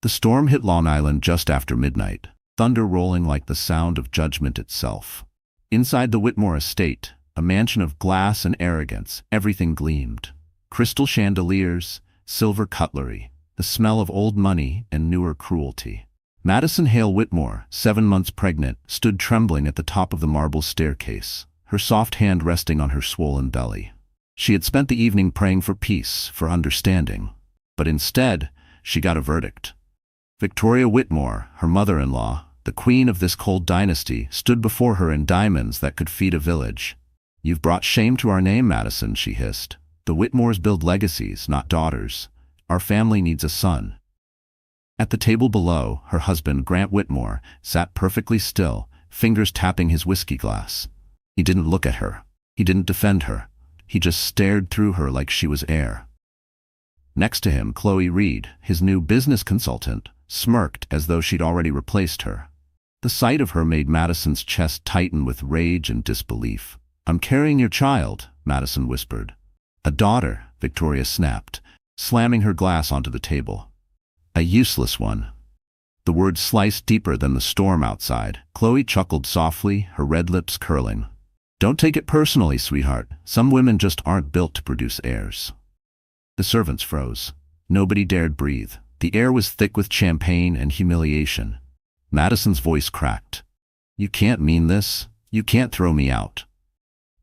The storm hit Long Island just after midnight, thunder rolling like the sound of judgment itself. Inside the Whitmore estate, a mansion of glass and arrogance, everything gleamed. Crystal chandeliers, silver cutlery, the smell of old money and newer cruelty. Madison Hale Whitmore, 7 months pregnant, stood trembling at the top of the marble staircase, her soft hand resting on her swollen belly. She had spent the evening praying for peace, for understanding. But instead, she got a verdict. Victoria Whitmore, her mother-in-law, the queen of this cold dynasty, stood before her in diamonds that could feed a village. "You've brought shame to our name, Madison," she hissed. "The Whitmores build legacies, not daughters. Our family needs a son." At the table below, her husband, Grant Whitmore, sat perfectly still, fingers tapping his whiskey glass. He didn't look at her. He didn't defend her. He just stared through her like she was air. Next to him, Chloe Reed, his new business consultant, smirked as though she'd already replaced her. The sight of her made Madison's chest tighten with rage and disbelief. "I'm carrying your child," Madison whispered. "A daughter," Victoria snapped, slamming her glass onto the table. "A useless one." The words sliced deeper than the storm outside. Chloe chuckled softly, her red lips curling. "Don't take it personally, sweetheart. Some women just aren't built to produce heirs." The servants froze. Nobody dared breathe. The air was thick with champagne and humiliation. Madison's voice cracked. "You can't mean this. You can't throw me out."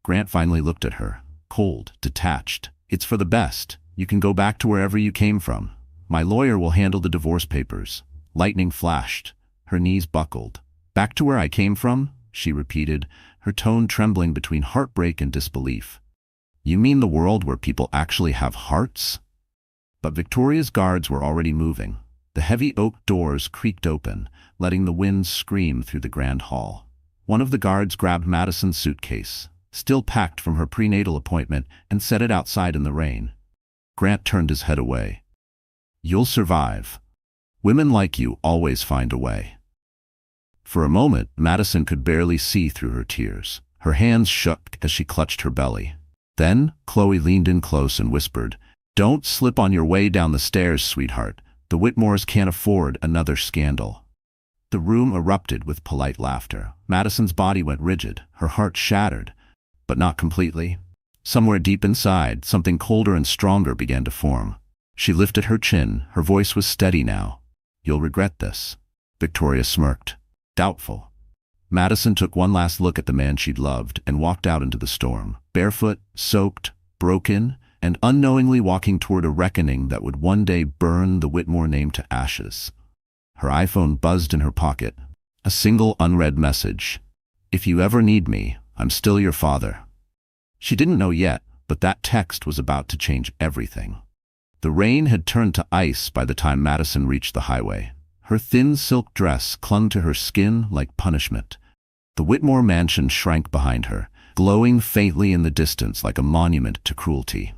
Grant finally looked at her, cold, detached. "It's for the best. You can go back to wherever you came from. My lawyer will handle the divorce papers." Lightning flashed. Her knees buckled. "Back to where I came from?" she repeated, her tone trembling between heartbreak and disbelief. "You mean the world where people actually have hearts?" But Victoria's guards were already moving. The heavy oak doors creaked open, letting the wind scream through the grand hall. One of the guards grabbed Madison's suitcase, still packed from her prenatal appointment, and set it outside in the rain. Grant turned his head away. "You'll survive. Women like you always find a way." For a moment, Madison could barely see through her tears. Her hands shook as she clutched her belly. Then, Chloe leaned in close and whispered, "Don't slip on your way down the stairs, sweetheart. The Whitmores can't afford another scandal." The room erupted with polite laughter. Madison's body went rigid, her heart shattered, but not completely. Somewhere deep inside, something colder and stronger began to form. She lifted her chin, her voice was steady now. "You'll regret this." Victoria smirked, doubtful. Madison took one last look at the man she'd loved and walked out into the storm, barefoot, soaked, broken, and unknowingly walking toward a reckoning that would one day burn the Whitmore name to ashes. Her iPhone buzzed in her pocket. A single unread message. "If you ever need me, I'm still your father." She didn't know yet, but that text was about to change everything. The rain had turned to ice by the time Madison reached the highway. Her thin silk dress clung to her skin like punishment. The Whitmore mansion shrank behind her, glowing faintly in the distance like a monument to cruelty.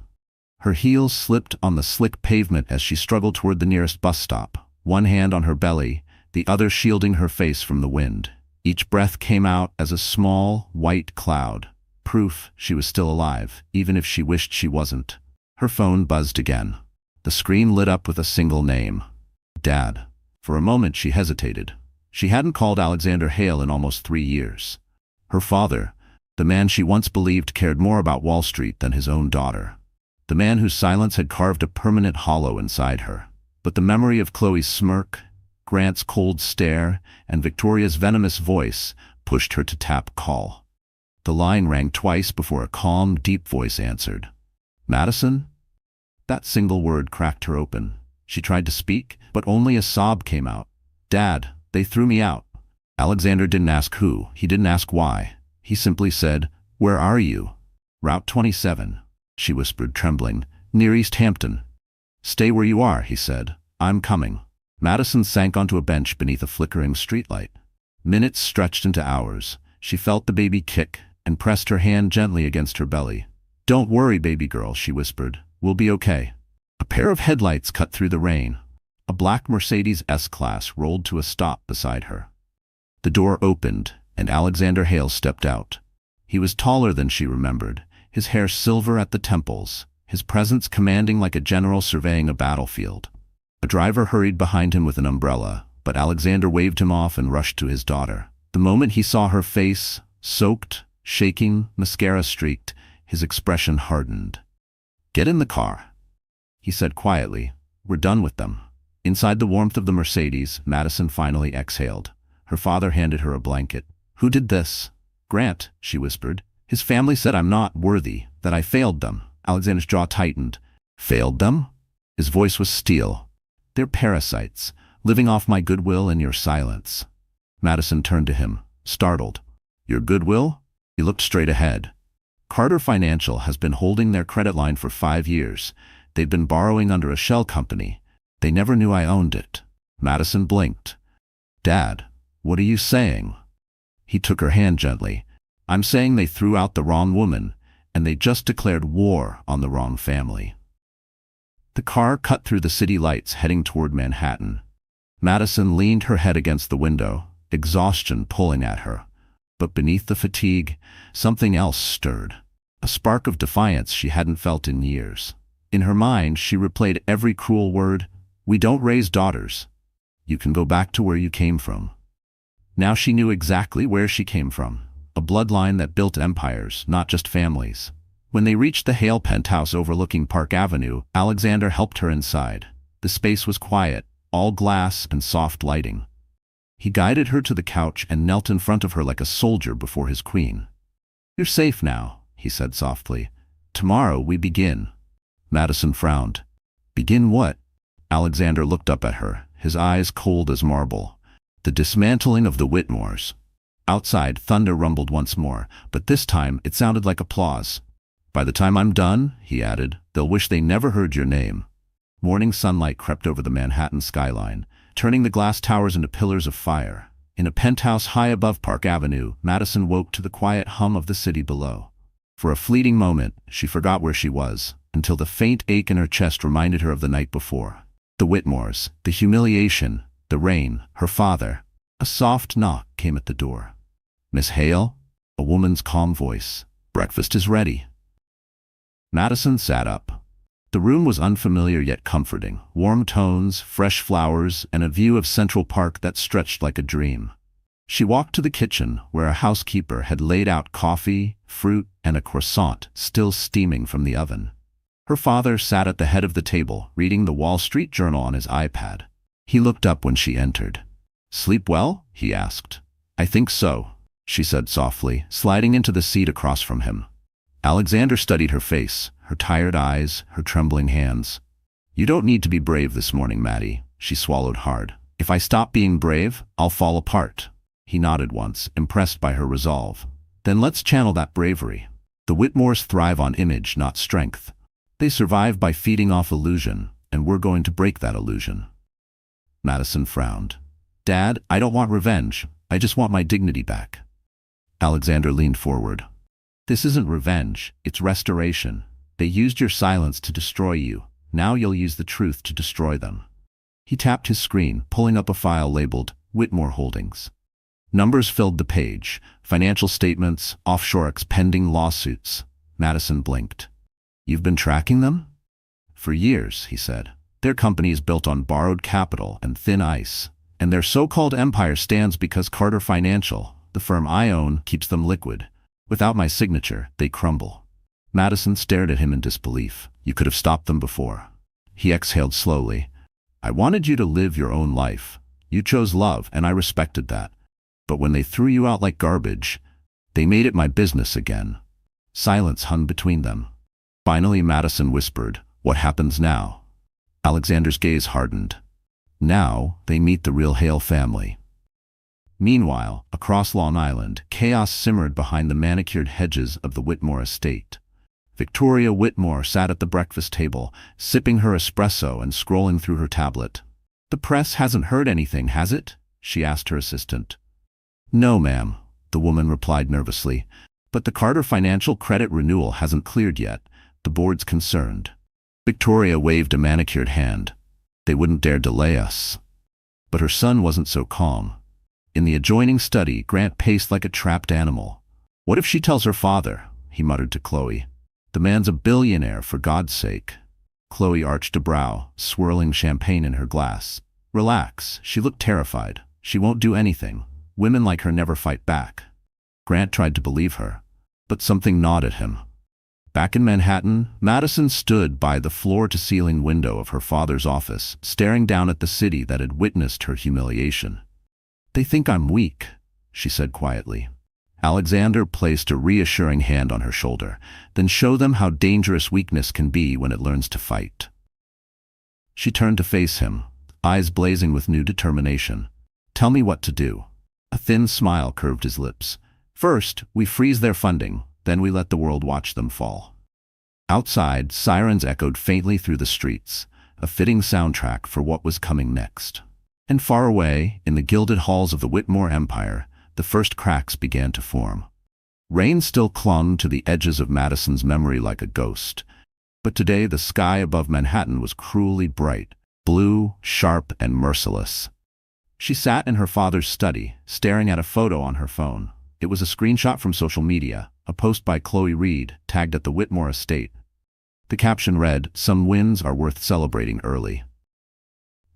Her heels slipped on the slick pavement as she struggled toward the nearest bus stop, one hand on her belly, the other shielding her face from the wind. Each breath came out as a small, white cloud, proof she was still alive, even if she wished she wasn't. Her phone buzzed again. The screen lit up with a single name. Dad. For a moment she hesitated. She hadn't called Alexander Hale in almost 3 years. Her father, the man she once believed cared more about Wall Street than his own daughter. The man whose silence had carved a permanent hollow inside her. But the memory of Chloe's smirk, Grant's cold stare, and Victoria's venomous voice pushed her to tap call. The line rang twice before a calm, deep voice answered. "Madison?" That single word cracked her open. She tried to speak, but only a sob came out. "Dad, they threw me out." Alexander didn't ask who, he didn't ask why. He simply said, "Where are you?" "Route 27, she whispered, trembling. "Near East Hampton." "Stay where you are," he said. "I'm coming." Madison sank onto a bench beneath a flickering streetlight. Minutes stretched into hours. She felt the baby kick and pressed her hand gently against her belly. "Don't worry, baby girl," she whispered. "We'll be okay." A pair of headlights cut through the rain. A black Mercedes S-Class rolled to a stop beside her. The door opened, and Alexander Hale stepped out. He was taller than she remembered, his hair silver at the temples, his presence commanding like a general surveying a battlefield. A driver hurried behind him with an umbrella, but Alexander waved him off and rushed to his daughter. The moment he saw her face, soaked, shaking, mascara streaked, his expression hardened. "Get in the car," he said quietly. "We're done with them." Inside the warmth of the Mercedes, Madison finally exhaled. Her father handed her a blanket. "Who did this?" "Grant," she whispered. "His family said I'm not worthy, that I failed them." Alexander's jaw tightened. "Failed them?" His voice was steel. "They're parasites, living off my goodwill and your silence." Madison turned to him, startled. "Your goodwill?" He looked straight ahead. "Carter Financial has been holding their credit line for 5 years. They've been borrowing under a shell company. They never knew I owned it." Madison blinked. "Dad, what are you saying?" He took her hand gently. "I'm saying they threw out the wrong woman, and they just declared war on the wrong family." The car cut through the city lights heading toward Manhattan. Madison leaned her head against the window, exhaustion pulling at her. But beneath the fatigue, something else stirred. A spark of defiance she hadn't felt in years. In her mind, she replayed every cruel word. "We don't raise daughters. You can go back to where you came from." Now she knew exactly where she came from. A bloodline that built empires, not just families. When they reached the Hale penthouse overlooking Park Avenue, Alexander helped her inside. The space was quiet, all glass and soft lighting. He guided her to the couch and knelt in front of her like a soldier before his queen. "You're safe now," he said softly. "Tomorrow we begin." Madison frowned. "Begin what?" Alexander looked up at her, his eyes cold as marble. "The dismantling of the Whitmores." Outside, thunder rumbled once more, but this time it sounded like applause. "By the time I'm done," he added, "they'll wish they never heard your name." Morning sunlight crept over the Manhattan skyline, turning the glass towers into pillars of fire. In a penthouse high above Park Avenue, Madison woke to the quiet hum of the city below. For a fleeting moment, she forgot where she was, until the faint ache in her chest reminded her of the night before. The Whitmores, the humiliation, the rain, her father. A soft knock came at the door. "Miss Hale?" A woman's calm voice. "Breakfast is ready." Madison sat up. The room was unfamiliar yet comforting. Warm tones, fresh flowers, and a view of Central Park that stretched like a dream. She walked to the kitchen, where a housekeeper had laid out coffee, fruit, and a croissant still steaming from the oven. Her father sat at the head of the table, reading the Wall Street Journal on his iPad. He looked up when she entered. "Sleep well?" he asked. "I think so," she said softly, sliding into the seat across from him. Alexander studied her face, her tired eyes, her trembling hands. "You don't need to be brave this morning, Maddie," she swallowed hard. "If I stop being brave, I'll fall apart." He nodded once, impressed by her resolve. "Then let's channel that bravery. The Whitmores thrive on image, not strength. They survive by feeding off illusion, and we're going to break that illusion." Madison frowned. "Dad, I don't want revenge. I just want my dignity back." Alexander leaned forward. "This isn't revenge, it's restoration. They used your silence to destroy you. Now you'll use the truth to destroy them." He tapped his screen, pulling up a file labeled Whitmore Holdings. Numbers filled the page. Financial statements, offshore pending lawsuits. Madison blinked. "You've been tracking them?" "For years," he said. "Their company is built on borrowed capital and thin ice. And their so-called empire stands because Carter Financial, the firm I own, keeps them liquid. Without my signature, they crumble." Madison stared at him in disbelief. "You could have stopped them before." He exhaled slowly. "I wanted you to live your own life. You chose love, and I respected that. But when they threw you out like garbage, they made it my business again." Silence hung between them. Finally, Madison whispered, "What happens now?" Alexander's gaze hardened. "Now, they meet the real Hale family." Meanwhile, across Long Island, chaos simmered behind the manicured hedges of the Whitmore estate. Victoria Whitmore sat at the breakfast table, sipping her espresso and scrolling through her tablet. "The press hasn't heard anything, has it?" she asked her assistant. "No, ma'am," the woman replied nervously. "But the Carter Financial credit renewal hasn't cleared yet. The board's concerned." Victoria waved a manicured hand. "They wouldn't dare delay us." But her son wasn't so calm. In the adjoining study, Grant paced like a trapped animal. "What if she tells her father?" he muttered to Chloe. "The man's a billionaire, for God's sake." Chloe arched a brow, swirling champagne in her glass. Relax, she looked terrified. She won't do anything. Women like her never fight back. Grant tried to believe her, but something gnawed at him. Back in Manhattan, Madison stood by the floor-to-ceiling window of her father's office, staring down at the city that had witnessed her humiliation. "They think I'm weak," she said quietly. Alexander placed a reassuring hand on her shoulder. "Then show them how dangerous weakness can be when it learns to fight." She turned to face him, eyes blazing with new determination. "Tell me what to do." A thin smile curved his lips. "First, we freeze their funding. Then we let the world watch them fall." Outside, sirens echoed faintly through the streets, a fitting soundtrack for what was coming next. And far away, in the gilded halls of the Whitmore Empire, the first cracks began to form. Rain still clung to the edges of Madison's memory like a ghost, but today the sky above Manhattan was cruelly bright, blue, sharp, and merciless. She sat in her father's study, staring at a photo on her phone. It was a screenshot from social media, a post by Chloe Reed, tagged at the Whitmore estate. The caption read, "Some wins are worth celebrating early."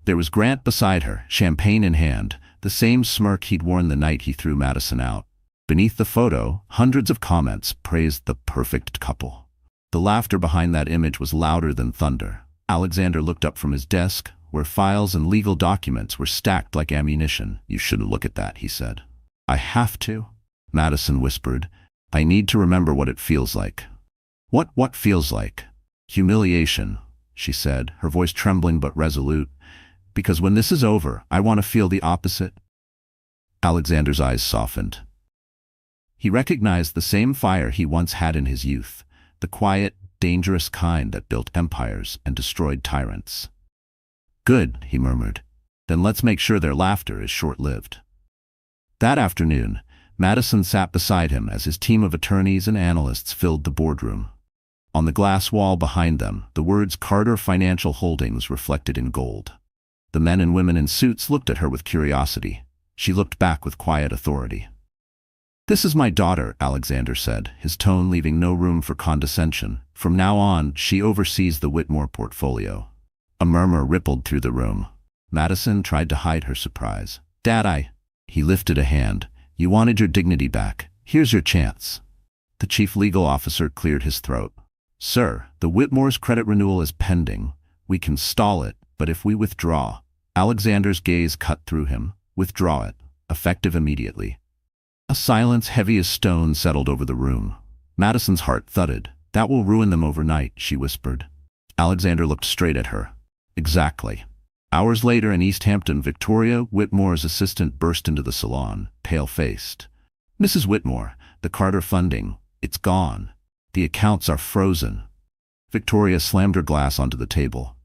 There was Grant beside her, champagne in hand, the same smirk he'd worn the night he threw Madison out. Beneath the photo, hundreds of comments praised the perfect couple. The laughter behind that image was louder than thunder. Alexander looked up from his desk, where files and legal documents were stacked like ammunition. "You shouldn't look at that," he said. "I have to," Madison whispered. "I need to remember what it feels like." What feels like?" "Humiliation," she said, her voice trembling but resolute. "Because when this is over, I want to feel the opposite." Alexander's eyes softened. He recognized the same fire he once had in his youth, the quiet, dangerous kind that built empires and destroyed tyrants. "Good," he murmured. "Then let's make sure their laughter is short-lived." That afternoon, Madison sat beside him as his team of attorneys and analysts filled the boardroom. On the glass wall behind them, the words Carter Financial Holdings reflected in gold. The men and women in suits looked at her with curiosity. She looked back with quiet authority. "This is my daughter," Alexander said, his tone leaving no room for condescension. "From now on, she oversees the Whitmore portfolio." A murmur rippled through the room. Madison tried to hide her surprise. "Dad, He lifted a hand. "You wanted your dignity back. Here's your chance." The chief legal officer cleared his throat. "Sir, the Whitmore's credit renewal is pending. We can stall it, but if we withdraw—" Alexander's gaze cut through him. "Withdraw it. Effective immediately." A silence heavy as stone settled over the room. Madison's heart thudded. "That will ruin them overnight," she whispered. Alexander looked straight at her. "Exactly." Hours later in East Hampton, Victoria, Whitmore's assistant, burst into the salon, pale-faced. "Mrs. Whitmore, the Carter funding, it's gone. The accounts are frozen." Victoria slammed her glass onto the table.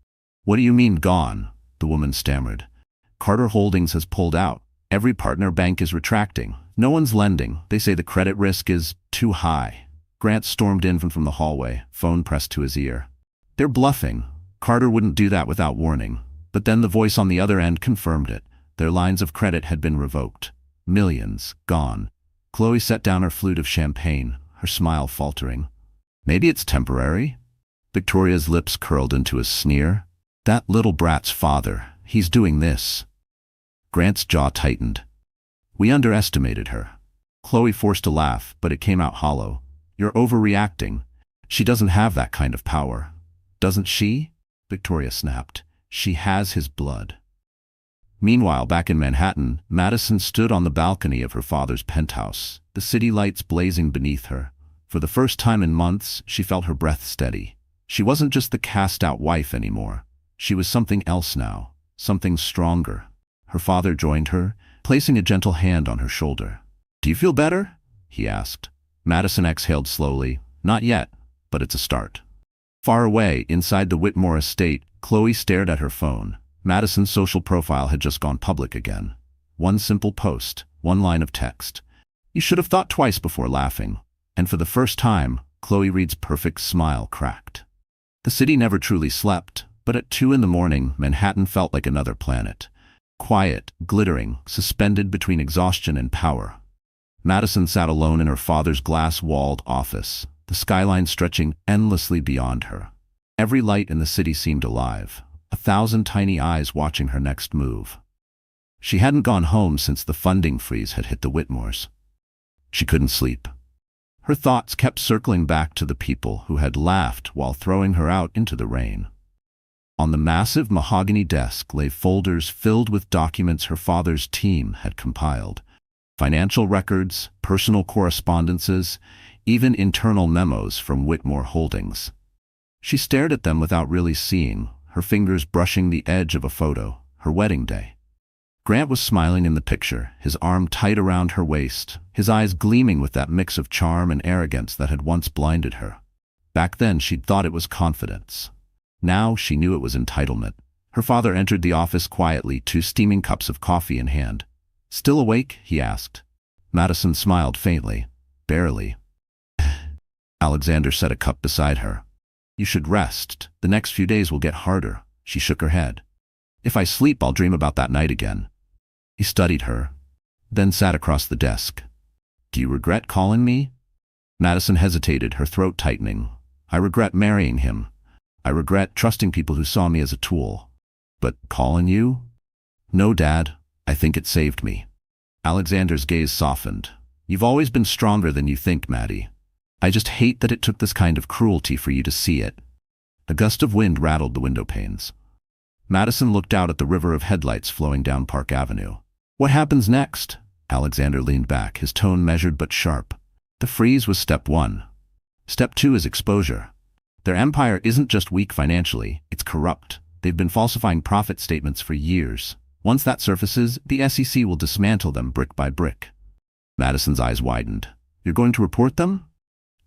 "What do you mean, gone?" the woman stammered. "Carter Holdings has pulled out. Every partner bank is retracting. No one's lending. They say the credit risk is too high." Grant stormed in from the hallway, phone pressed to his ear. "They're bluffing. Carter wouldn't do that without warning." But then the voice on the other end confirmed it. Their lines of credit had been revoked. Millions gone. Chloe set down her flute of champagne, her smile faltering. "Maybe it's temporary?" Victoria's lips curled into a sneer. "That little brat's father, he's doing this." Grant's jaw tightened. "We underestimated her." Chloe forced a laugh, but it came out hollow. "You're overreacting. She doesn't have that kind of power." "Doesn't she?" Victoria snapped. "She has his blood." Meanwhile, back in Manhattan, Madison stood on the balcony of her father's penthouse, the city lights blazing beneath her. For the first time in months, she felt her breath steady. She wasn't just the cast-out wife anymore. She was something else now, something stronger. Her father joined her, placing a gentle hand on her shoulder. "Do you feel better?" he asked. Madison exhaled slowly. "Not yet, but it's a start." Far away, inside the Whitmore estate, Chloe stared at her phone. Madison's social profile had just gone public again. One simple post, one line of text. "You should have thought twice before laughing." And for the first time, Chloe Reed's perfect smile cracked. The city never truly slept, but at 2 in the morning, Manhattan felt like another planet. Quiet, glittering, suspended between exhaustion and power. Madison sat alone in her father's glass-walled office, the skyline stretching endlessly beyond her. Every light in the city seemed alive, 1,000 tiny eyes watching her next move. She hadn't gone home since the funding freeze had hit the Whitmores. She couldn't sleep. Her thoughts kept circling back to the people who had laughed while throwing her out into the rain. On the massive mahogany desk lay folders filled with documents her father's team had compiled. Financial records, personal correspondences, even internal memos from Whitmore Holdings. She stared at them without really seeing, her fingers brushing the edge of a photo, her wedding day. Grant was smiling in the picture, his arm tight around her waist, his eyes gleaming with that mix of charm and arrogance that had once blinded her. Back then she'd thought it was confidence. Now she knew it was entitlement. Her father entered the office quietly, 2 steaming cups of coffee in hand. "Still awake?" he asked. Madison smiled faintly. "Barely." Alexander set a cup beside her. "You should rest. The next few days will get harder." She shook her head. "If I sleep, I'll dream about that night again." He studied her, then sat across the desk. "Do you regret calling me?" Madison hesitated, her throat tightening. "I regret marrying him. I regret trusting people who saw me as a tool. But calling you? No, Dad. I think it saved me." Alexander's gaze softened. "You've always been stronger than you think, Maddie. I just hate that it took this kind of cruelty for you to see it." A gust of wind rattled the window panes. Madison looked out at the river of headlights flowing down Park Avenue. "What happens next?" Alexander leaned back, his tone measured but sharp. "The freeze was step 1. Step 2 is exposure. Their empire isn't just weak financially, it's corrupt. They've been falsifying profit statements for years. Once that surfaces, the SEC will dismantle them brick by brick." Madison's eyes widened. "You're going to report them?"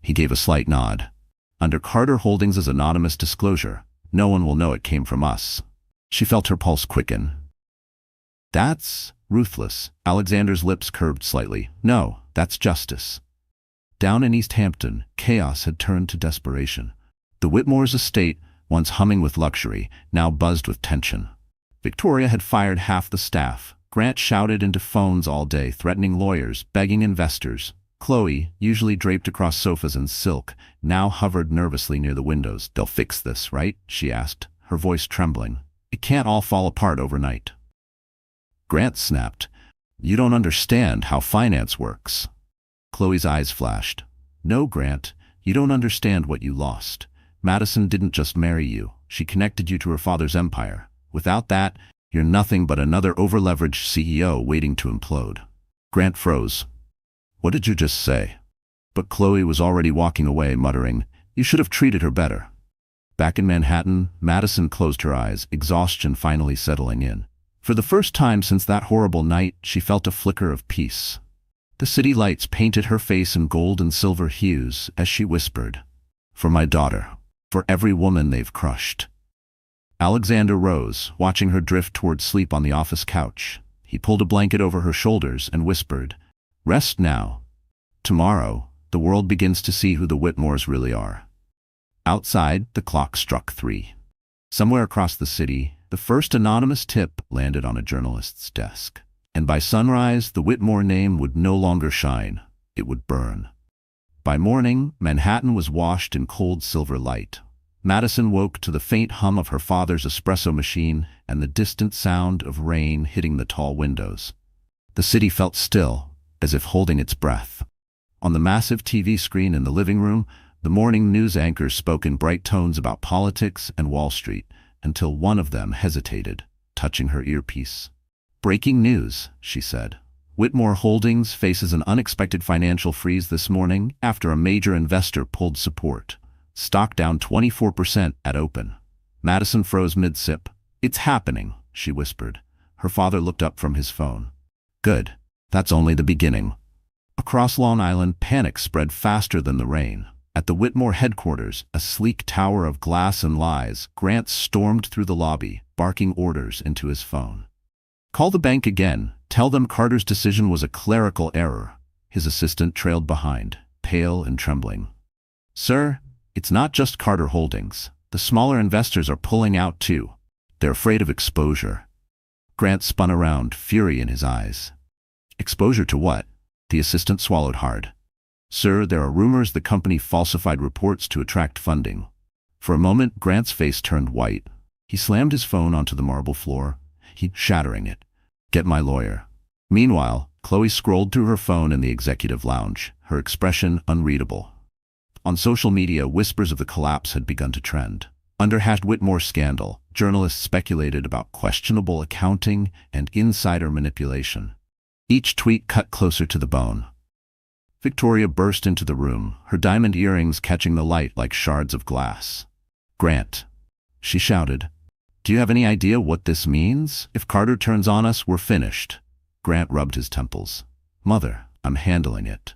He gave a slight nod. "Under Carter Holdings' anonymous disclosure, no one will know it came from us." She felt her pulse quicken. "That's ruthless." Alexander's lips curved slightly. "No, that's justice." Down in East Hampton, chaos had turned to desperation. The Whitmores' estate, once humming with luxury, now buzzed with tension. Victoria had fired half the staff. Grant shouted into phones all day, threatening lawyers, begging investors. Chloe, usually draped across sofas in silk, now hovered nervously near the windows. "They'll fix this, right?" she asked, her voice trembling. "It can't all fall apart overnight." Grant snapped. "You don't understand how finance works." Chloe's eyes flashed. "No, Grant, you don't understand what you lost. Madison didn't just marry you. She connected you to her father's empire. Without that, you're nothing but another over-leveraged CEO waiting to implode." Grant froze. "What did you just say?" But Chloe was already walking away, muttering, "You should have treated her better." Back in Manhattan, Madison closed her eyes, exhaustion finally settling in. For the first time since that horrible night, she felt a flicker of peace. The city lights painted her face in gold and silver hues as she whispered, "For my daughter, for every woman they've crushed." Alexander rose, watching her drift toward sleep on the office couch. He pulled a blanket over her shoulders and whispered, "Rest now. Tomorrow, the world begins to see who the Whitmores really are." Outside, the clock struck 3. Somewhere across the city, the first anonymous tip landed on a journalist's desk. And by sunrise, the Whitmore name would no longer shine. It would burn. By morning, Manhattan was washed in cold silver light. Madison woke to the faint hum of her father's espresso machine and the distant sound of rain hitting the tall windows. The city felt still, as if holding its breath. On the massive TV screen in the living room, the morning news anchors spoke in bright tones about politics and Wall Street, until one of them hesitated, touching her earpiece. "Breaking news," she said. "Whitmore Holdings faces an unexpected financial freeze this morning after a major investor pulled support. Stock down 24% at open." Madison froze mid-sip. "It's happening," she whispered. Her father looked up from his phone. "Good. That's only the beginning." Across Long Island, panic spread faster than the rain. At the Whitmore headquarters, a sleek tower of glass and lies, Grant stormed through the lobby, barking orders into his phone. "Call the bank again. Tell them Carter's decision was a clerical error." His assistant trailed behind, pale and trembling. "Sir, it's not just Carter Holdings. The smaller investors are pulling out too. They're afraid of exposure." Grant spun around, fury in his eyes. "Exposure to what?" The assistant swallowed hard. "Sir, there are rumors the company falsified reports to attract funding." For a moment, Grant's face turned white. He slammed his phone onto the marble floor, shattering it. "Get my lawyer." Meanwhile, Chloe scrolled through her phone in the executive lounge, her expression unreadable. On social media, whispers of the collapse had begun to trend. Under #Whitmore scandal, journalists speculated about questionable accounting and insider manipulation. Each tweet cut closer to the bone. Victoria burst into the room, her diamond earrings catching the light like shards of glass. "Grant," she shouted. "Do you have any idea what this means? If Carter turns on us, we're finished." Grant rubbed his temples. "Mother, I'm handling it."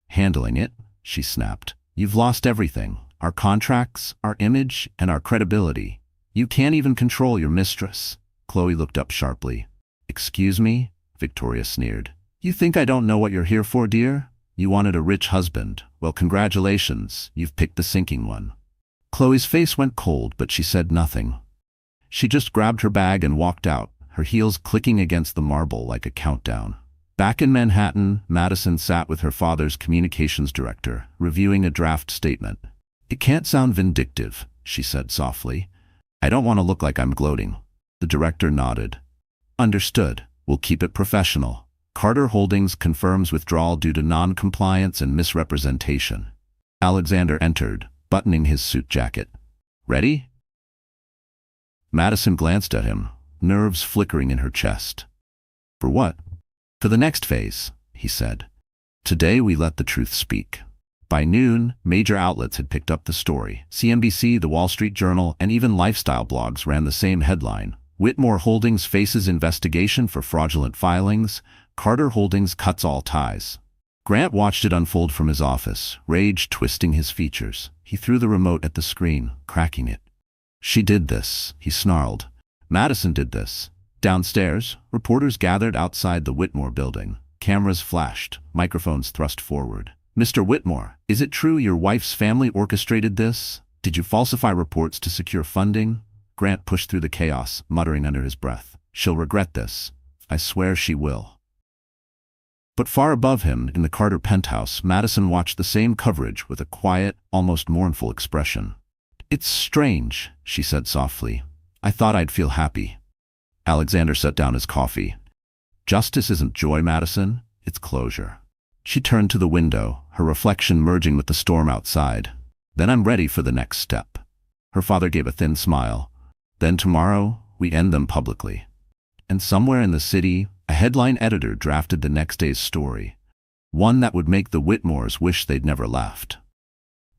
"Handling it?" she snapped. "You've lost everything. Our contracts, our image, and our credibility. You can't even control your mistress." Chloe looked up sharply. "Excuse me?" Victoria sneered. "You think I don't know what you're here for, dear? You wanted a rich husband. Well, congratulations, you've picked the sinking one." Chloe's face went cold, but she said nothing. She just grabbed her bag and walked out, her heels clicking against the marble like a countdown. Back in Manhattan, Madison sat with her father's communications director, reviewing a draft statement. "It can't sound vindictive," she said softly. "I don't want to look like I'm gloating." The director nodded. "Understood. We'll keep it professional. Carter Holdings confirms withdrawal due to non-compliance and misrepresentation." Alexander entered, buttoning his suit jacket. "Ready?" Madison glanced at him, nerves flickering in her chest. "For what?" "For the next phase," he said. "Today we let the truth speak." By noon, major outlets had picked up the story. CNBC, The Wall Street Journal, and even lifestyle blogs ran the same headline. "Whitmore Holdings faces investigation for fraudulent filings. Carter Holdings cuts all ties." Grant watched it unfold from his office, rage twisting his features. He threw the remote at the screen, cracking it. "She did this," he snarled. "Madison did this." Downstairs, reporters gathered outside the Whitmore building. Cameras flashed, microphones thrust forward. "Mr. Whitmore, is it true your wife's family orchestrated this? Did you falsify reports to secure funding?" Grant pushed through the chaos, muttering under his breath. "She'll regret this. I swear she will." But far above him, in the Carter penthouse, Madison watched the same coverage with a quiet, almost mournful expression. "It's strange," she said softly. "I thought I'd feel happy." Alexander set down his coffee. "Justice isn't joy, Madison. It's closure." She turned to the window, her reflection merging with the storm outside. "Then I'm ready for the next step." Her father gave a thin smile. "Then tomorrow, we end them publicly." And somewhere in the city, a headline editor drafted the next day's story, one that would make the Whitmores wish they'd never left.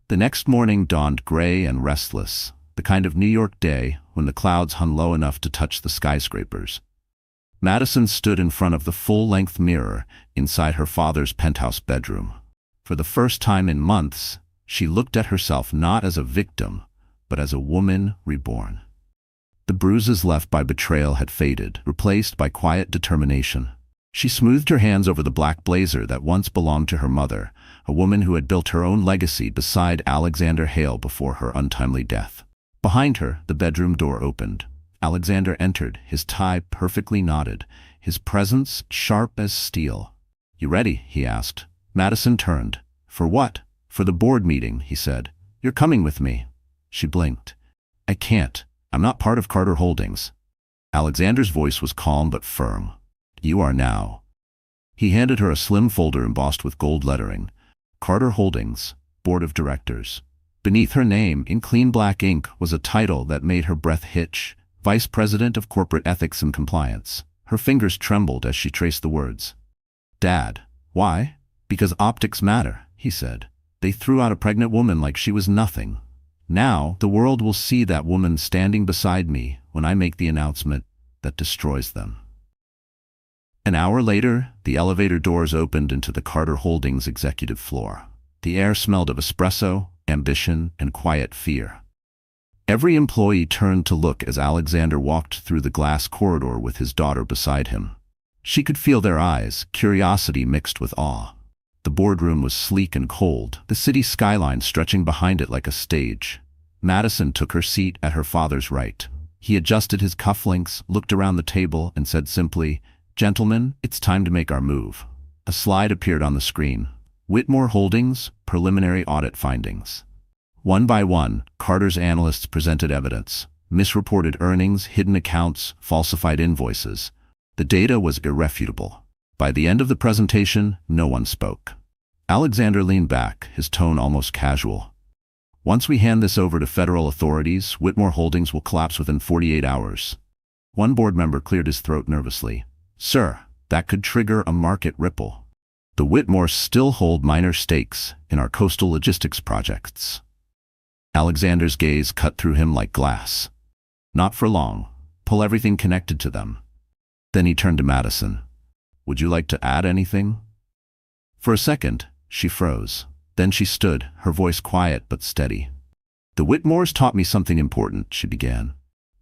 The next morning dawned gray and restless, the kind of New York day when the clouds hung low enough to touch the skyscrapers. Madison stood in front of the full-length mirror inside her father's penthouse bedroom. For the first time in months, she looked at herself not as a victim, but as a woman reborn. The bruises left by betrayal had faded, replaced by quiet determination. She smoothed her hands over the black blazer that once belonged to her mother, a woman who had built her own legacy beside Alexander Hale before her untimely death. Behind her, the bedroom door opened. Alexander entered, his tie perfectly knotted, his presence sharp as steel. "You ready?" he asked. Madison turned. "For what?" "For the board meeting," he said. "You're coming with me." She blinked. "I can't. I'm not part of Carter Holdings." Alexander's voice was calm but firm. "You are now." He handed her a slim folder embossed with gold lettering. Carter Holdings, Board of Directors. Beneath her name, in clean black ink, was a title that made her breath hitch. Vice President of Corporate Ethics and Compliance. Her fingers trembled as she traced the words. "Dad, why?" "Because optics matter," he said. "They threw out a pregnant woman like she was nothing. Now, the world will see that woman standing beside me when I make the announcement that destroys them." An hour later, the elevator doors opened into the Carter Holdings executive floor. The air smelled of espresso, ambition, and quiet fear. Every employee turned to look as Alexander walked through the glass corridor with his daughter beside him. She could feel their eyes, curiosity mixed with awe. The boardroom was sleek and cold, the city skyline stretching behind it like a stage. Madison took her seat at her father's right. He adjusted his cufflinks, looked around the table, and said simply, "Gentlemen, it's time to make our move." A slide appeared on the screen. "Whitmore Holdings, Preliminary Audit Findings." One by one, Carter's analysts presented evidence: misreported earnings, hidden accounts, falsified invoices. The data was irrefutable. By the end of the presentation, no one spoke. Alexander leaned back, his tone almost casual. "Once we hand this over to federal authorities, Whitmore Holdings will collapse within 48 hours. One board member cleared his throat nervously. "Sir, that could trigger a market ripple. The Whitmores still hold minor stakes in our coastal logistics projects." Alexander's gaze cut through him like glass. "Not for long. Pull everything connected to them." Then he turned to Madison. "Would you like to add anything?" For a second, she froze. Then she stood, her voice quiet but steady. "The Whitmores taught me something important," she began.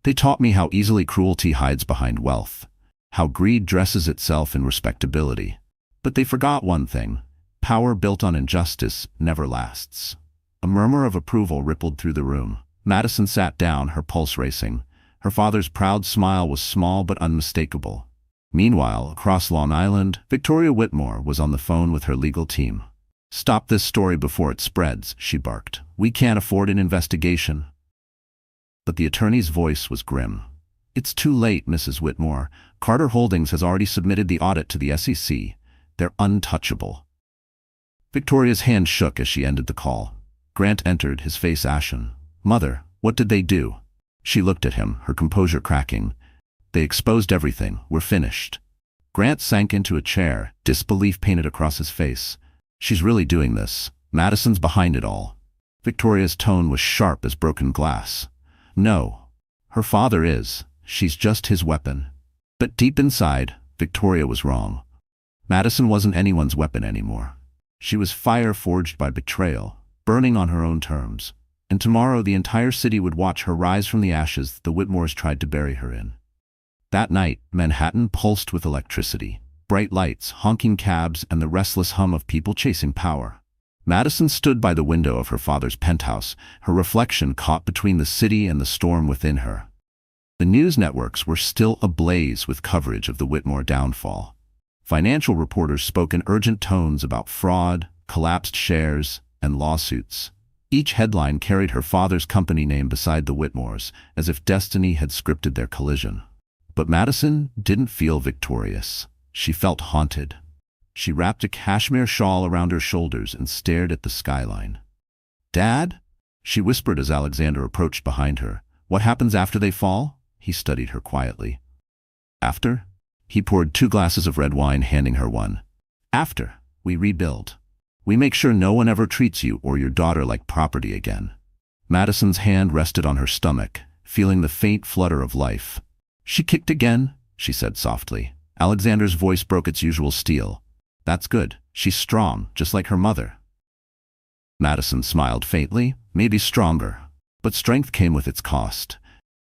"They taught me how easily cruelty hides behind wealth, how greed dresses itself in respectability. But they forgot one thing: power built on injustice never lasts." A murmur of approval rippled through the room. Madison sat down, her pulse racing. Her father's proud smile was small but unmistakable. Meanwhile, across Long Island, Victoria Whitmore was on the phone with her legal team. "Stop this story before it spreads," she barked. "We can't afford an investigation." But the attorney's voice was grim. "It's too late, Mrs. Whitmore. Carter Holdings has already submitted the audit to the SEC. They're untouchable." Victoria's hand shook as she ended the call. Grant entered, his face ashen. "Mother, what did they do?" She looked at him, her composure cracking. "They exposed everything. We're finished." Grant sank into a chair, disbelief painted across his face. "She's really doing this. Madison's behind it all." Victoria's tone was sharp as broken glass. "No. Her father is. She's just his weapon." But deep inside, Victoria was wrong. Madison wasn't anyone's weapon anymore. She was fire forged by betrayal, burning on her own terms. And tomorrow the entire city would watch her rise from the ashes the Whitmores tried to bury her in. That night, Manhattan pulsed with electricity. Bright lights, honking cabs, and the restless hum of people chasing power. Madison stood by the window of her father's penthouse, her reflection caught between the city and the storm within her. The news networks were still ablaze with coverage of the Whitmore downfall. Financial reporters spoke in urgent tones about fraud, collapsed shares, and lawsuits. Each headline carried her father's company name beside the Whitmores, as if destiny had scripted their collision. But Madison didn't feel victorious. She felt haunted. She wrapped a cashmere shawl around her shoulders and stared at the skyline. "Dad?" she whispered as Alexander approached behind her. "What happens after they fall?" He studied her quietly. "After?" He poured 2 glasses of red wine, handing her one. "After, we rebuild. We make sure no one ever treats you or your daughter like property again." Madison's hand rested on her stomach, feeling the faint flutter of life. "She kicked again," she said softly. Alexander's voice broke its usual steel. "That's good. She's strong, just like her mother." Madison smiled faintly, maybe stronger. But strength came with its cost.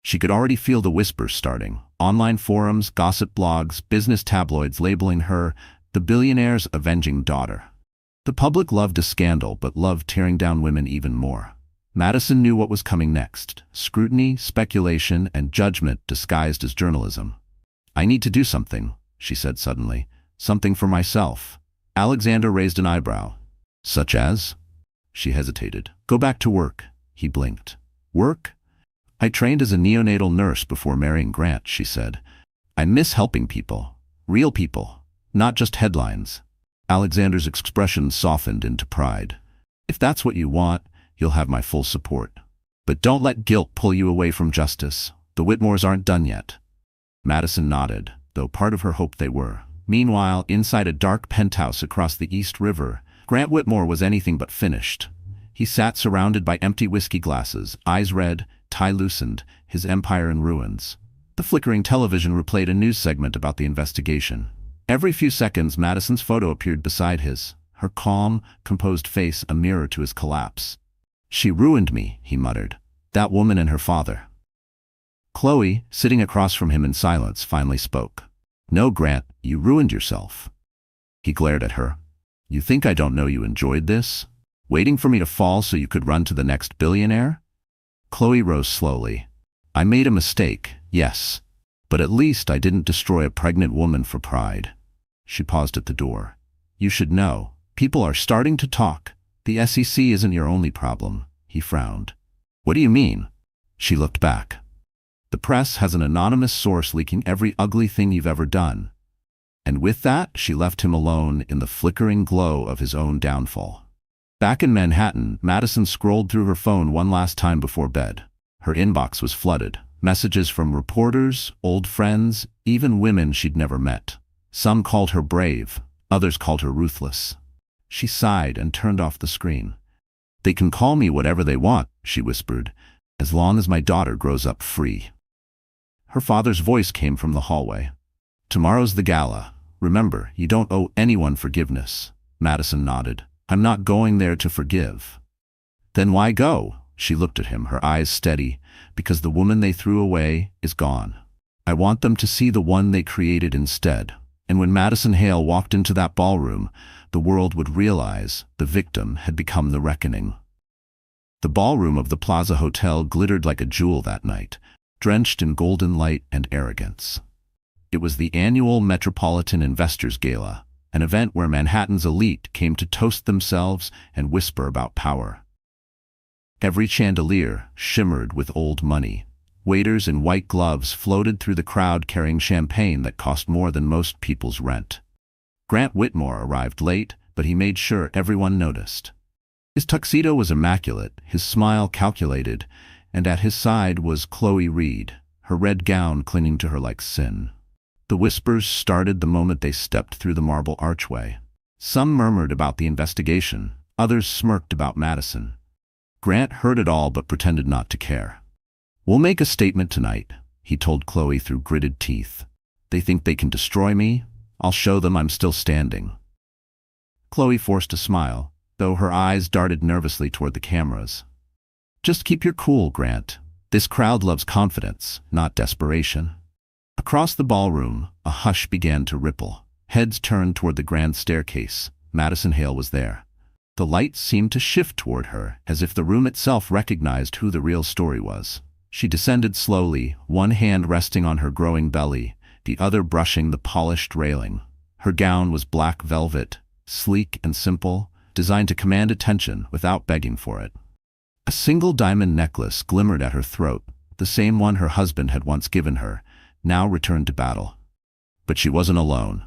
She could already feel the whispers starting. Online forums, gossip blogs, business tabloids labeling her the billionaire's avenging daughter. The public loved a scandal, but loved tearing down women even more. Madison knew what was coming next: scrutiny, speculation, and judgment disguised as journalism. "I need to do something," she said suddenly. "Something for myself." Alexander raised an eyebrow. "Such as?" She hesitated. "Go back to work." He blinked. "Work? I trained as a neonatal nurse before marrying Grant," she said. "I miss helping people. Real people. Not just headlines." Alexander's expression softened into pride. "If that's what you want, you'll have my full support. But don't let guilt pull you away from justice. The Whitmores aren't done yet." Madison nodded, though part of her hoped they were. Meanwhile, inside a dark penthouse across the East River, Grant Whitmore was anything but finished. He sat surrounded by empty whiskey glasses, eyes red, tie loosened, his empire in ruins. The flickering television replayed a news segment about the investigation. Every few seconds, Madison's photo appeared beside his, her calm, composed face a mirror to his collapse. "She ruined me," he muttered. "That woman and her father." Chloe, sitting across from him in silence, finally spoke. "No, Grant, you ruined yourself." He glared at her. "You think I don't know you enjoyed this? Waiting for me to fall so you could run to the next billionaire?" Chloe rose slowly. "I made a mistake, yes. But at least I didn't destroy a pregnant woman for pride." She paused at the door. "You should know. People are starting to talk. The SEC isn't your only problem. He frowned. What do you mean? She looked back. The press has an anonymous source leaking every ugly thing you've ever done. And with that, she left him alone in the flickering glow of his own downfall. Back in Manhattan, Madison scrolled through her phone one last time before bed. Her inbox was flooded. Messages from reporters, old friends, even women she'd never met. Some called her brave, others called her ruthless. She sighed and turned off the screen. They can call me whatever they want, she whispered, as long as my daughter grows up free. Her father's voice came from the hallway. Tomorrow's the gala. Remember, you don't owe anyone forgiveness. Madison nodded. I'm not going there to forgive. Then why go? She looked at him, her eyes steady, because the woman they threw away is gone. I want them to see the one they created instead. And when Madison Hale walked into that ballroom, the world would realize the victim had become the reckoning. The ballroom of the Plaza Hotel glittered like a jewel that night, drenched in golden light and arrogance. It was the annual Metropolitan Investors Gala, an event where Manhattan's elite came to toast themselves and whisper about power. Every chandelier shimmered with old money. Waiters in white gloves floated through the crowd carrying champagne that cost more than most people's rent. Grant Whitmore arrived late, but he made sure everyone noticed. His tuxedo was immaculate, his smile calculated, and at his side was Chloe Reed, her red gown clinging to her like sin. The whispers started the moment they stepped through the marble archway. Some murmured about the investigation, others smirked about Madison. Grant heard it all but pretended not to care. We'll make a statement tonight, he told Chloe through gritted teeth. They think they can destroy me. I'll show them I'm still standing. Chloe forced a smile, though her eyes darted nervously toward the cameras. Just keep your cool, Grant. This crowd loves confidence, not desperation. Across the ballroom, a hush began to ripple. Heads turned toward the grand staircase. Madison Hale was there. The light seemed to shift toward her, as if the room itself recognized who the real story was. She descended slowly, one hand resting on her growing belly, the other brushing the polished railing. Her gown was black velvet, sleek and simple, designed to command attention without begging for it. A single diamond necklace glimmered at her throat, the same one her husband had once given her, now returned to battle. But she wasn't alone.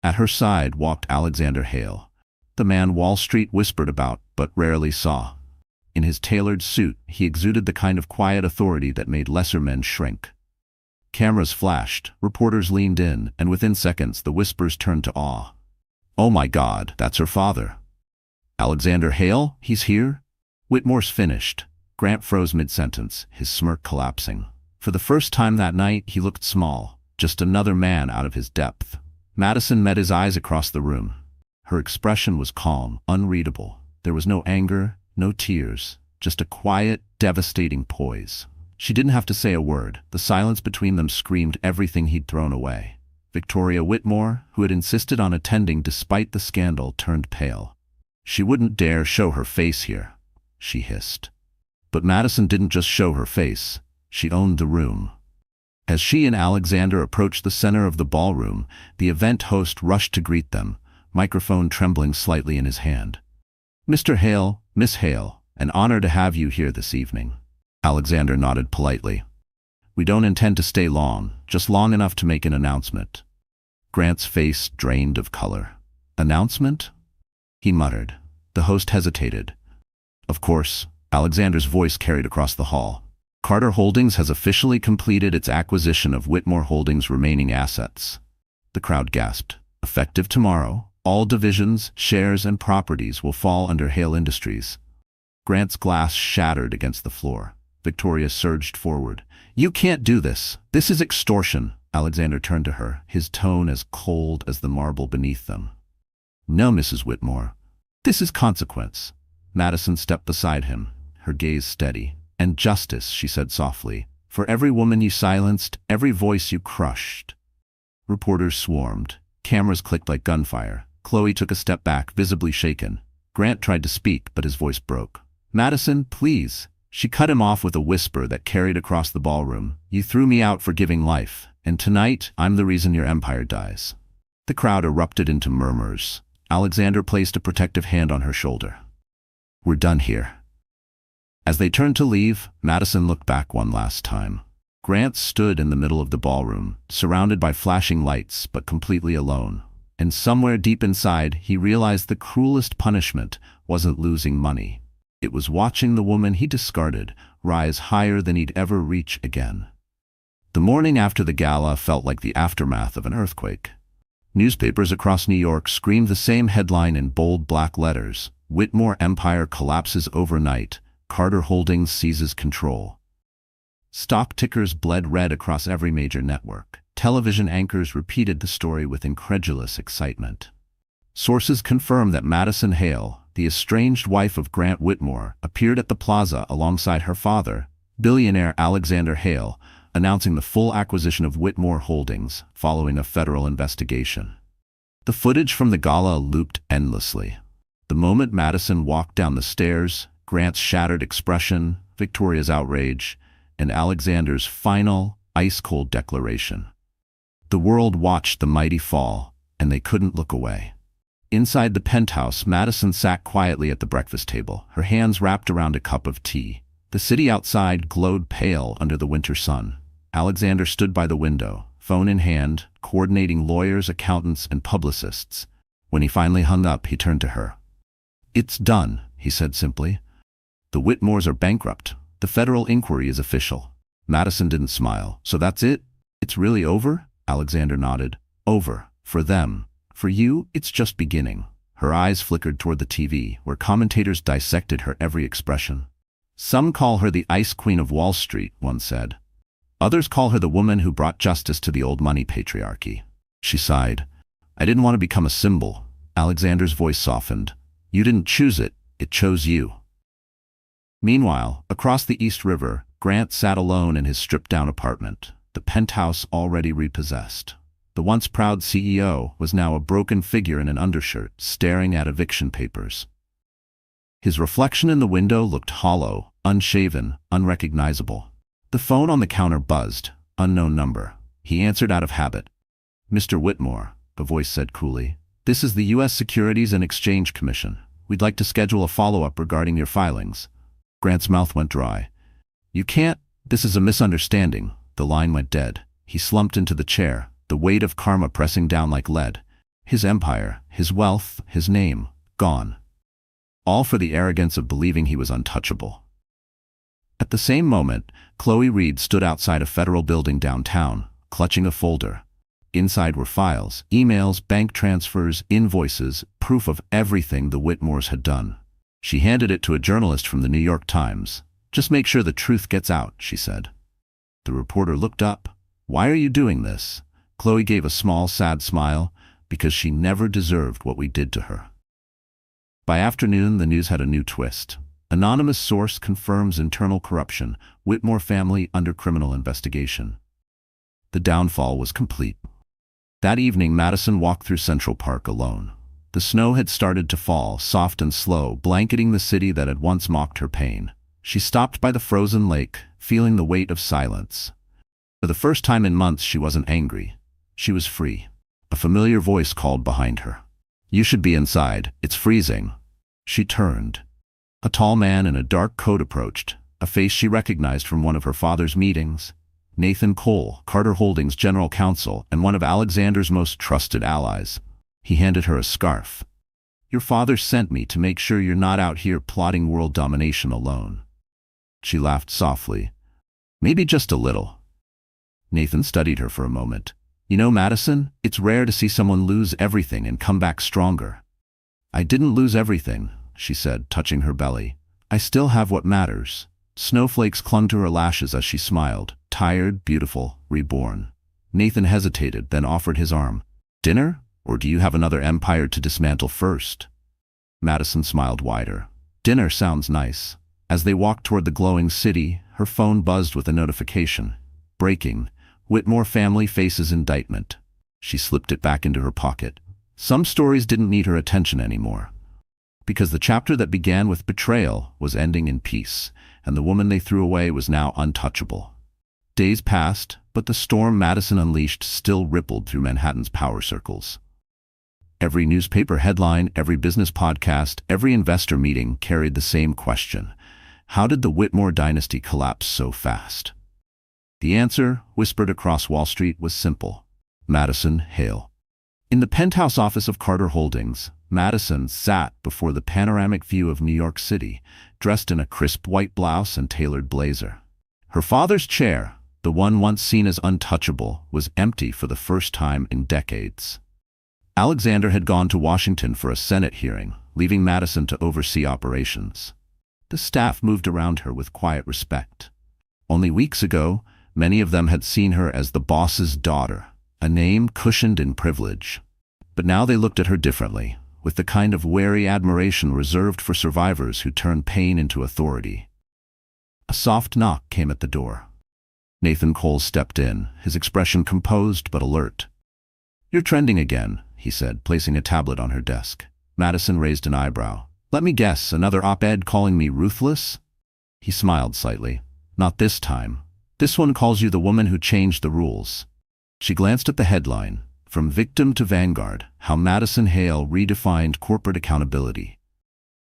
At her side walked Alexander Hale, the man Wall Street whispered about but rarely saw. In his tailored suit, he exuded the kind of quiet authority that made lesser men shrink. Cameras flashed, reporters leaned in, and within seconds the whispers turned to awe. Oh my God, that's her father. Alexander Hale? He's here? Whitmore's finished. Grant froze mid-sentence, his smirk collapsing. For the first time that night, he looked small, just another man out of his depth. Madison met his eyes across the room. Her expression was calm, unreadable. There was no anger, no tears, just a quiet, devastating poise. She didn't have to say a word. The silence between them screamed everything he'd thrown away. Victoria Whitmore, who had insisted on attending despite the scandal, turned pale. She wouldn't dare show her face here, she hissed. But Madison didn't just show her face. She owned the room. As she and Alexander approached the center of the ballroom, the event host rushed to greet them, microphone trembling slightly in his hand. Mr. Hale, Miss Hale, an honor to have you here this evening. Alexander nodded politely. We don't intend to stay long, just long enough to make an announcement. Grant's face drained of color. Announcement? He muttered. The host hesitated. Of course, Alexander's voice carried across the hall. Carter Holdings has officially completed its acquisition of Whitmore Holdings' remaining assets. The crowd gasped. Effective tomorrow, all divisions, shares, and properties will fall under Hale Industries. Grant's glass shattered against the floor. Victoria surged forward. You can't do this. This is extortion. Alexander turned to her, his tone as cold as the marble beneath them. No, Mrs. Whitmore. This is consequence. Madison stepped beside him, her gaze steady. And justice, she said softly. For every woman you silenced, every voice you crushed. Reporters swarmed. Cameras clicked like gunfire. Chloe took a step back, visibly shaken. Grant tried to speak, but his voice broke. Madison, please. She cut him off with a whisper that carried across the ballroom. You threw me out for giving life, and tonight I'm the reason your empire dies. The crowd erupted into murmurs. Alexander placed a protective hand on her shoulder. We're done here. As they turned to leave, Madison looked back one last time. Grant stood in the middle of the ballroom, surrounded by flashing lights, but completely alone. And somewhere deep inside, he realized the cruelest punishment wasn't losing money. It was watching the woman he discarded rise higher than he'd ever reach again. The morning after the gala felt like the aftermath of an earthquake. Newspapers across New York screamed the same headline in bold black letters: Whitmore Empire collapses overnight, Carter Holdings seizes control. Stock tickers bled red across every major network. Television anchors repeated the story with incredulous excitement. Sources confirmed that Madison Hale, the estranged wife of Grant Whitmore, appeared at the plaza alongside her father, billionaire Alexander Hale, announcing the full acquisition of Whitmore Holdings following a federal investigation. The footage from the gala looped endlessly. The moment Madison walked down the stairs, Grant's shattered expression, Victoria's outrage, and Alexander's final, ice-cold declaration. The world watched the mighty fall, and they couldn't look away. Inside the penthouse, Madison sat quietly at the breakfast table, her hands wrapped around a cup of tea. The city outside glowed pale under the winter sun. Alexander stood by the window, phone in hand, coordinating lawyers, accountants, and publicists. When he finally hung up, he turned to her. "It's done," he said simply. "The Whitmores are bankrupt. The federal inquiry is official." Madison didn't smile. "So that's it? It's really over?" Alexander nodded. "Over. For them. For you, it's just beginning." Her eyes flickered toward the TV, where commentators dissected her every expression. "Some call her the Ice Queen of Wall Street," one said. "Others call her the woman who brought justice to the old money patriarchy." She sighed. "I didn't want to become a symbol." Alexander's voice softened. "You didn't choose it. It chose you." Meanwhile, across the East River, Grant sat alone in his stripped-down apartment, the penthouse already repossessed. The once proud CEO was now a broken figure in an undershirt, staring at eviction papers. His reflection in the window looked hollow, unshaven, unrecognizable. The phone on the counter buzzed. Unknown number. He answered out of habit. "Mr. Whitmore," a voice said coolly, "this is the U.S. Securities and Exchange Commission. We'd like to schedule a follow-up regarding your filings." Grant's mouth went dry. "You can't. This is a misunderstanding." The line went dead. He slumped into the chair, the weight of karma pressing down like lead. His empire, his wealth, his name, gone. All for the arrogance of believing he was untouchable. At the same moment, Chloe Reed stood outside a federal building downtown, clutching a folder. Inside were files, emails, bank transfers, invoices, proof of everything the Whitmores had done. She handed it to a journalist from the New York Times. "Just make sure the truth gets out," she said. The reporter looked up. "Why are you doing this?" Chloe gave a small, sad smile. "Because she never deserved what we did to her." By afternoon, the news had a new twist. Anonymous source confirms internal corruption. Whitmore family under criminal investigation. The downfall was complete. That evening, Madison walked through Central Park alone. The snow had started to fall, soft and slow, blanketing the city that had once mocked her pain. She stopped by the frozen lake, feeling the weight of silence. For the first time in months, she wasn't angry. She was free. A familiar voice called behind her. "You should be inside. It's freezing." She turned. A tall man in a dark coat approached, a face she recognized from one of her father's meetings. Nathan Cole, Carter Holdings general counsel and one of Alexander's most trusted allies. He handed her a scarf. "Your father sent me to make sure you're not out here plotting world domination alone." She laughed softly. "Maybe just a little." Nathan studied her for a moment. "You know, Madison, it's rare to see someone lose everything and come back stronger." "I didn't lose everything," she said, touching her belly. "I still have what matters." Snowflakes clung to her lashes as she smiled. Tired, beautiful, reborn. Nathan hesitated, then offered his arm. "Dinner? Or do you have another empire to dismantle first?" Madison smiled wider. "Dinner sounds nice." As they walked toward the glowing city, her phone buzzed with a notification. Breaking. Whitmore family faces indictment. She slipped it back into her pocket. Some stories didn't need her attention anymore. Because the chapter that began with betrayal was ending in peace, and the woman they threw away was now untouchable. Days passed, but the storm Madison unleashed still rippled through Manhattan's power circles. Every newspaper headline, every business podcast, every investor meeting carried the same question. How did the Whitmore dynasty collapse so fast? The answer, whispered across Wall Street, was simple. Madison Hale. In the penthouse office of Carter Holdings, Madison sat before the panoramic view of New York City, dressed in a crisp white blouse and tailored blazer. Her father's chair, the one once seen as untouchable, was empty for the first time in decades. Alexander had gone to Washington for a Senate hearing, leaving Madison to oversee operations. The staff moved around her with quiet respect. Only weeks ago, many of them had seen her as the boss's daughter, a name cushioned in privilege. But now they looked at her differently, with the kind of wary admiration reserved for survivors who turn pain into authority. A soft knock came at the door. Nathan Cole stepped in, his expression composed but alert. "You're trending again," he said, placing a tablet on her desk. Madison raised an eyebrow. "Let me guess, another op-ed calling me ruthless?" He smiled slightly. "Not this time. This one calls you the woman who changed the rules." She glanced at the headline, "From Victim to Vanguard, How Madison Hale Redefined Corporate Accountability."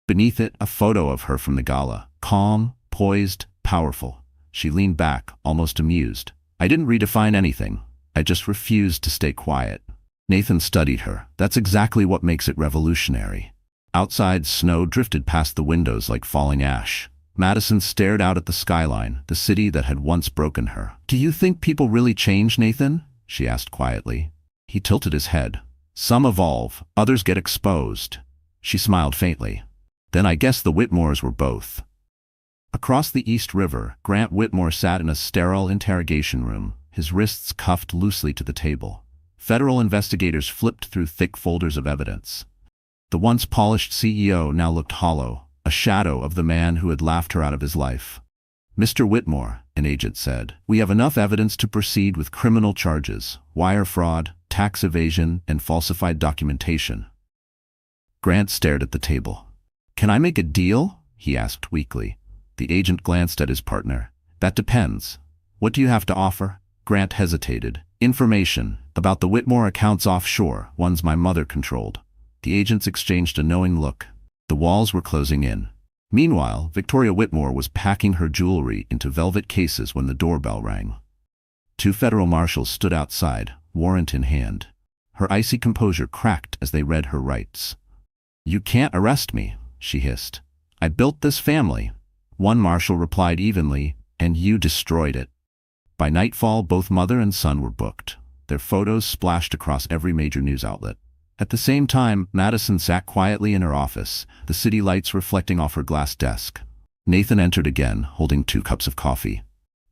Beneath it, a photo of her from the gala, calm, poised, powerful. She leaned back, almost amused. "I didn't redefine anything. I just refused to stay quiet." Nathan studied her. "That's exactly what makes it revolutionary." Outside, snow drifted past the windows like falling ash. Madison stared out at the skyline, the city that had once broken her. "Do you think people really change, Nathan?" she asked quietly. He tilted his head. "Some evolve, others get exposed." She smiled faintly. "Then I guess the Whitmores were both." Across the East River, Grant Whitmore sat in a sterile interrogation room, his wrists cuffed loosely to the table. Federal investigators flipped through thick folders of evidence. The once polished CEO now looked hollow, a shadow of the man who had laughed her out of his life. "Mr. Whitmore," an agent said, "we have enough evidence to proceed with criminal charges, wire fraud, tax evasion, and falsified documentation." Grant stared at the table. "Can I make a deal?" he asked weakly. The agent glanced at his partner. "That depends. What do you have to offer?" Grant hesitated. "Information about the Whitmore accounts offshore, ones my mother controlled." The agents exchanged a knowing look. The walls were closing in. Meanwhile, Victoria Whitmore was packing her jewelry into velvet cases when the doorbell rang. Two federal marshals stood outside, warrant in hand. Her icy composure cracked as they read her rights. "You can't arrest me," she hissed. "I built this family." One marshal replied evenly, "And you destroyed it." By nightfall, both mother and son were booked. Their photos splashed across every major news outlet. At the same time, Madison sat quietly in her office, the city lights reflecting off her glass desk. Nathan entered again, holding 2 cups of coffee.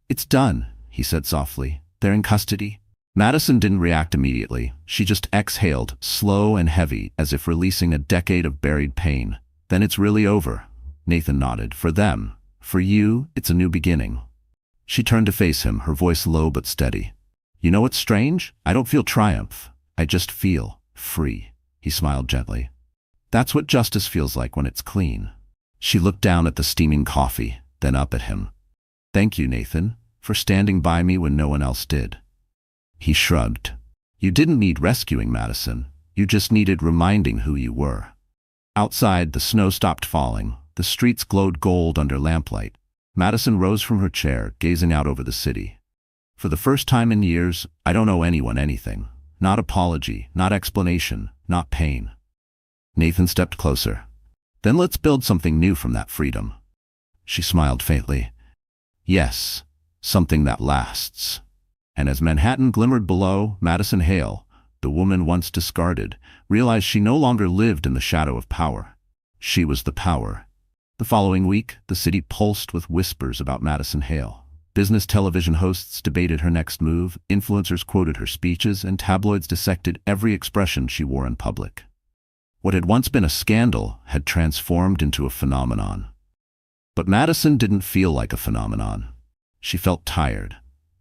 "It's done," he said softly. "They're in custody." Madison didn't react immediately. She just exhaled, slow and heavy, as if releasing a decade of buried pain. "Then it's really over." Nathan nodded. "For them. For you, it's a new beginning." She turned to face him, her voice low but steady. "You know what's strange? I don't feel triumph. I just feel free." He smiled gently. "That's what justice feels like when it's clean." She looked down at the steaming coffee, then up at him. "Thank you, Nathan, for standing by me when no one else did." He shrugged. "You didn't need rescuing, Madison. You just needed reminding who you were." Outside, the snow stopped falling. The streets glowed gold under lamplight. Madison rose from her chair, gazing out over the city. "For the first time in years, I don't owe anyone anything. Not apology, not explanation, not pain." Nathan stepped closer. "Then let's build something new from that freedom." She smiled faintly. "Yes, something that lasts." And as Manhattan glimmered below, Madison Hale, the woman once discarded, realized she no longer lived in the shadow of power. She was the power. The following week, the city pulsed with whispers about Madison Hale. Business television hosts debated her next move, influencers quoted her speeches, and tabloids dissected every expression she wore in public. What had once been a scandal had transformed into a phenomenon. But Madison didn't feel like a phenomenon. She felt tired.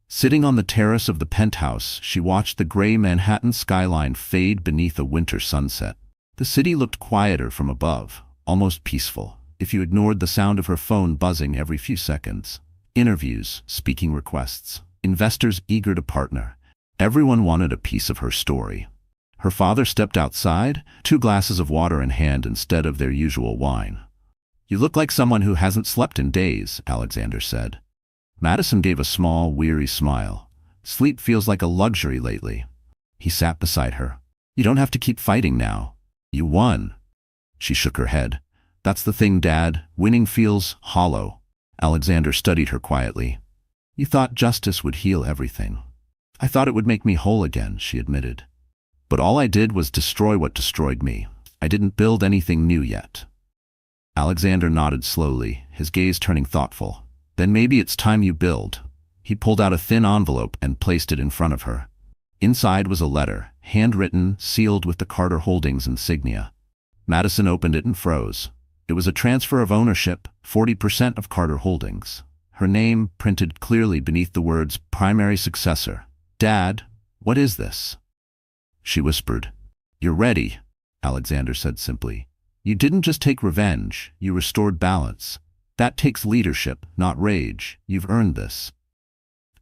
Sitting on the terrace of the penthouse, she watched the gray Manhattan skyline fade beneath a winter sunset. The city looked quieter from above, almost peaceful, if you ignored the sound of her phone buzzing every few seconds. Interviews, speaking requests, investors eager to partner. Everyone wanted a piece of her story. Her father stepped outside, 2 glasses of water in hand instead of their usual wine. You look like someone who hasn't slept in days, Alexander said. Madison gave a small, weary smile. Sleep feels like a luxury lately. He sat beside her. You don't have to keep fighting now. You won. She shook her head. That's the thing, Dad. Winning feels hollow. Alexander studied her quietly. You thought justice would heal everything. I thought it would make me whole again, she admitted. But all I did was destroy what destroyed me. I didn't build anything new yet. Alexander nodded slowly, his gaze turning thoughtful. Then maybe it's time you build. He pulled out a thin envelope and placed it in front of her. Inside was a letter, handwritten, sealed with the Carter Holdings insignia. Madison opened it and froze. It was a transfer of ownership, 40% of Carter Holdings. Her name printed clearly beneath the words primary successor. Dad, what is this? She whispered. You're ready, Alexander said simply. You didn't just take revenge, you restored balance. That takes leadership, not rage. You've earned this.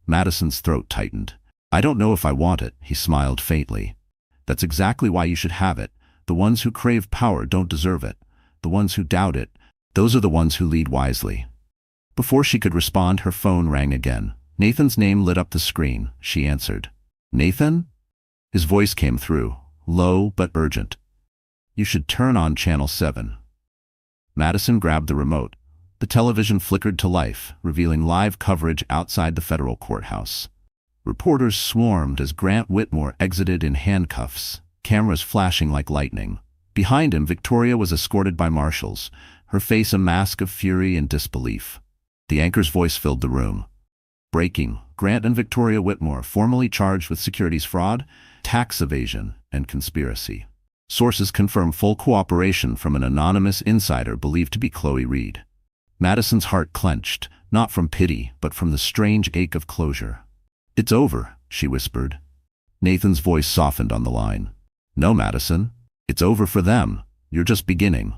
Madison's throat tightened. I don't know if I want it, he smiled faintly. That's exactly why you should have it. The ones who crave power don't deserve it. The ones who doubt it, those are the ones who lead wisely. Before she could respond, her phone rang again. Nathan's name lit up the screen. She answered. Nathan? His voice came through, low but urgent. You should turn on Channel 7. Madison grabbed the remote. The television flickered to life, revealing live coverage outside the federal courthouse. Reporters swarmed as Grant Whitmore exited in handcuffs, cameras flashing like lightning. Behind him, Victoria was escorted by marshals, her face a mask of fury and disbelief. The anchor's voice filled the room. Breaking, Grant and Victoria Whitmore formally charged with securities fraud, tax evasion, and conspiracy. Sources confirm full cooperation from an anonymous insider believed to be Chloe Reed. Madison's heart clenched, not from pity, but from the strange ache of closure. It's over, she whispered. Nathan's voice softened on the line. No, Madison. It's over for them. You're just beginning.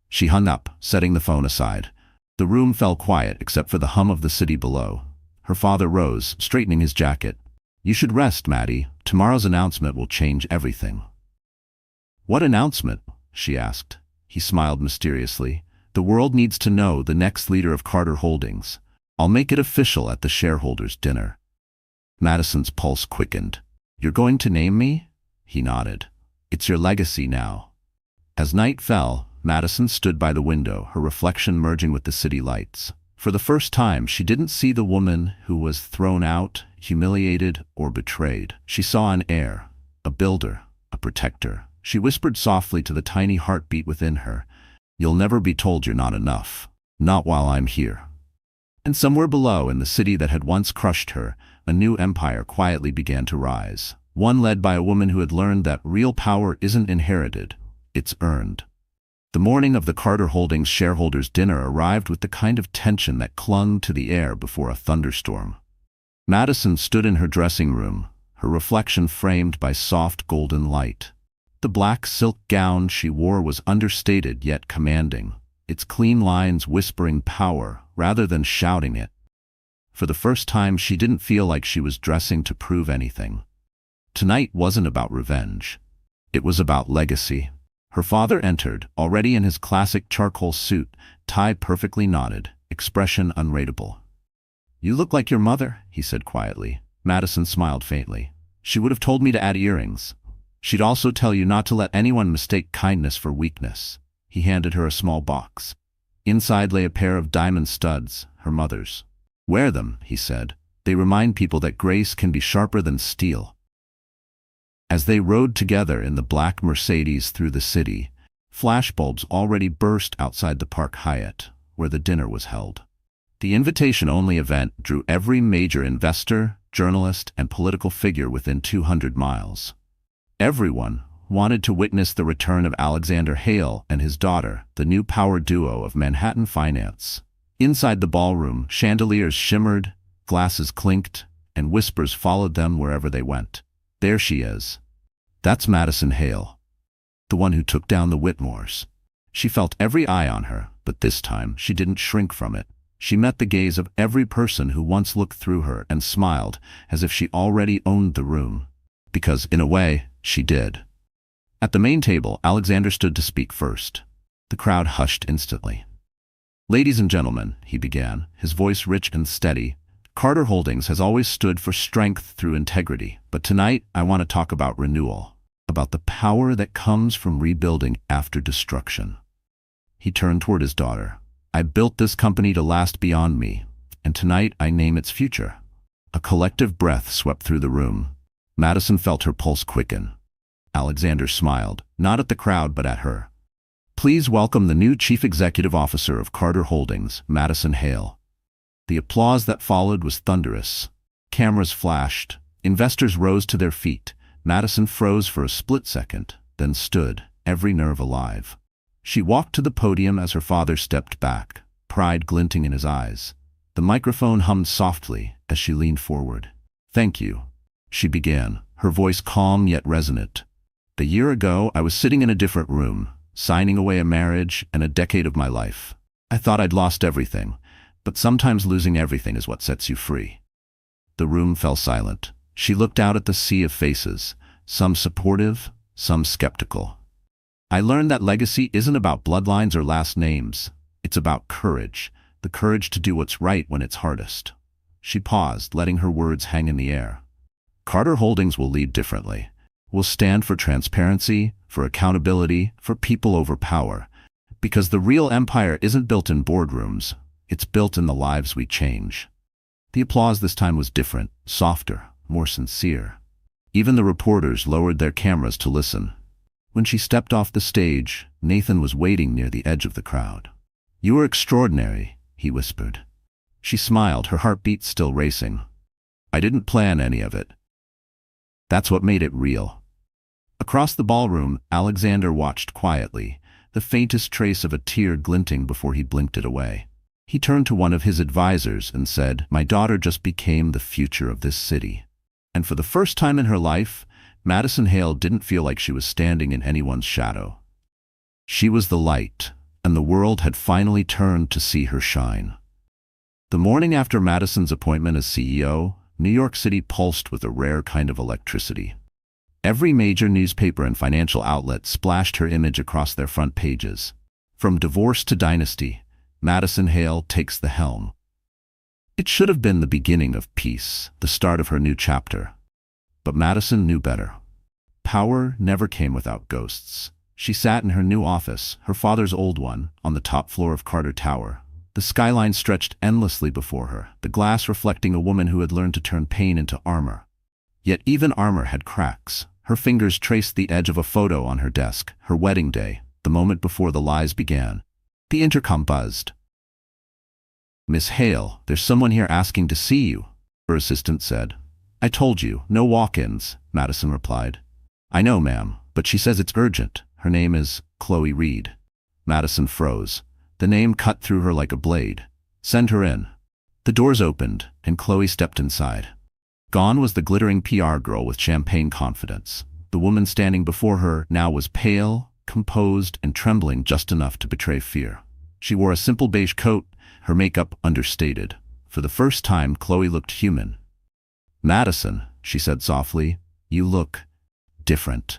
She hung up, setting the phone aside. The room fell quiet except for the hum of the city below. Her father rose, straightening his jacket. You should rest, Maddie. Tomorrow's announcement will change everything. What announcement? She asked. He smiled mysteriously. The world needs to know the next leader of Carter Holdings. I'll make it official at the shareholders' dinner. Madison's pulse quickened. You're going to name me? He nodded. It's your legacy now. As night fell, Madison stood by the window, her reflection merging with the city lights. For the first time, she didn't see the woman who was thrown out, humiliated, or betrayed. She saw an heir, a builder, a protector. She whispered softly to the tiny heartbeat within her, You'll never be told you're not enough. Not while I'm here. And somewhere below, in the city that had once crushed her, a new empire quietly began to rise. One led by a woman who had learned that real power isn't inherited, it's earned. The morning of the Carter Holdings shareholders' dinner arrived with the kind of tension that clung to the air before a thunderstorm. Madison stood in her dressing room, her reflection framed by soft golden light. The black silk gown she wore was understated yet commanding, its clean lines whispering power rather than shouting it. For the first time, she didn't feel like she was dressing to prove anything. Tonight wasn't about revenge. It was about legacy. Her father entered, already in his classic charcoal suit, tie perfectly knotted, expression unreadable. You look like your mother, he said quietly. Madison smiled faintly. She would have told me to add earrings. She'd also tell you not to let anyone mistake kindness for weakness. He handed her a small box. Inside lay a pair of diamond studs, her mother's. Wear them, he said. They remind people that grace can be sharper than steel. As they rode together in the black Mercedes through the city, flashbulbs already burst outside the Park Hyatt, where the dinner was held. The invitation-only event drew every major investor, journalist, and political figure within 200 miles. Everyone wanted to witness the return of Alexander Hale and his daughter, the new power duo of Manhattan finance. Inside the ballroom, chandeliers shimmered, glasses clinked, and whispers followed them wherever they went. There she is. That's Madison Hale, the one who took down the Whitmores. She felt every eye on her, but this time she didn't shrink from it. She met the gaze of every person who once looked through her and smiled as if she already owned the room. Because, in a way, she did. At the main table, Alexander stood to speak first. The crowd hushed instantly. Ladies and gentlemen, he began, his voice rich and steady, Carter Holdings has always stood for strength through integrity, but tonight I want to talk about renewal, about the power that comes from rebuilding after destruction. He turned toward his daughter. I built this company to last beyond me, and tonight I name its future. A collective breath swept through the room. Madison felt her pulse quicken. Alexander smiled, not at the crowd but at her. Please welcome the new Chief Executive Officer of Carter Holdings, Madison Hale. The applause that followed was thunderous. Cameras flashed. Investors rose to their feet. Madison froze for a split second, then stood, every nerve alive. She walked to the podium as her father stepped back, pride glinting in his eyes. The microphone hummed softly as she leaned forward. Thank you, she began, her voice calm yet resonant. A year ago, I was sitting in a different room, signing away a marriage and a decade of my life. I thought I'd lost everything, but sometimes losing everything is what sets you free. The room fell silent. She looked out at the sea of faces, some supportive, some skeptical. I learned that legacy isn't about bloodlines or last names. It's about courage, the courage to do what's right when it's hardest. She paused, letting her words hang in the air. Carter Holdings will lead differently. We'll stand for transparency, for accountability, for people over power. Because the real empire isn't built in boardrooms, it's built in the lives we change. The applause this time was different, softer, more sincere. Even the reporters lowered their cameras to listen. When she stepped off the stage, Nathan was waiting near the edge of the crowd. You were extraordinary, he whispered. She smiled, her heartbeat still racing. I didn't plan any of it. That's what made it real. Across the ballroom, Alexander watched quietly, the faintest trace of a tear glinting before he blinked it away. He turned to one of his advisors and said, My daughter just became the future of this city. And for the first time in her life, Madison Hale didn't feel like she was standing in anyone's shadow. She was the light, and the world had finally turned to see her shine. The morning after Madison's appointment as CEO, New York City pulsed with a rare kind of electricity. Every major newspaper and financial outlet splashed her image across their front pages. From divorce to dynasty, Madison Hale takes the helm. It should have been the beginning of peace, the start of her new chapter. But Madison knew better. Power never came without ghosts. She sat in her new office, her father's old one, on the top floor of Carter Tower. The skyline stretched endlessly before her, the glass reflecting a woman who had learned to turn pain into armor. Yet even armor had cracks. Her fingers traced the edge of a photo on her desk, her wedding day, the moment before the lies began. The intercom buzzed. Miss Hale, there's someone here asking to see you, her assistant said. I told you, no walk-ins, Madison replied. I know, ma'am, but she says it's urgent. Her name is Chloe Reed. Madison froze. The name cut through her like a blade. Send her in. The doors opened, and Chloe stepped inside. Gone was the glittering PR girl with champagne confidence. The woman standing before her now was pale, composed, and trembling just enough to betray fear. She wore a simple beige coat, her makeup understated. For the first time, Chloe looked human. Madison, she said softly, you look different.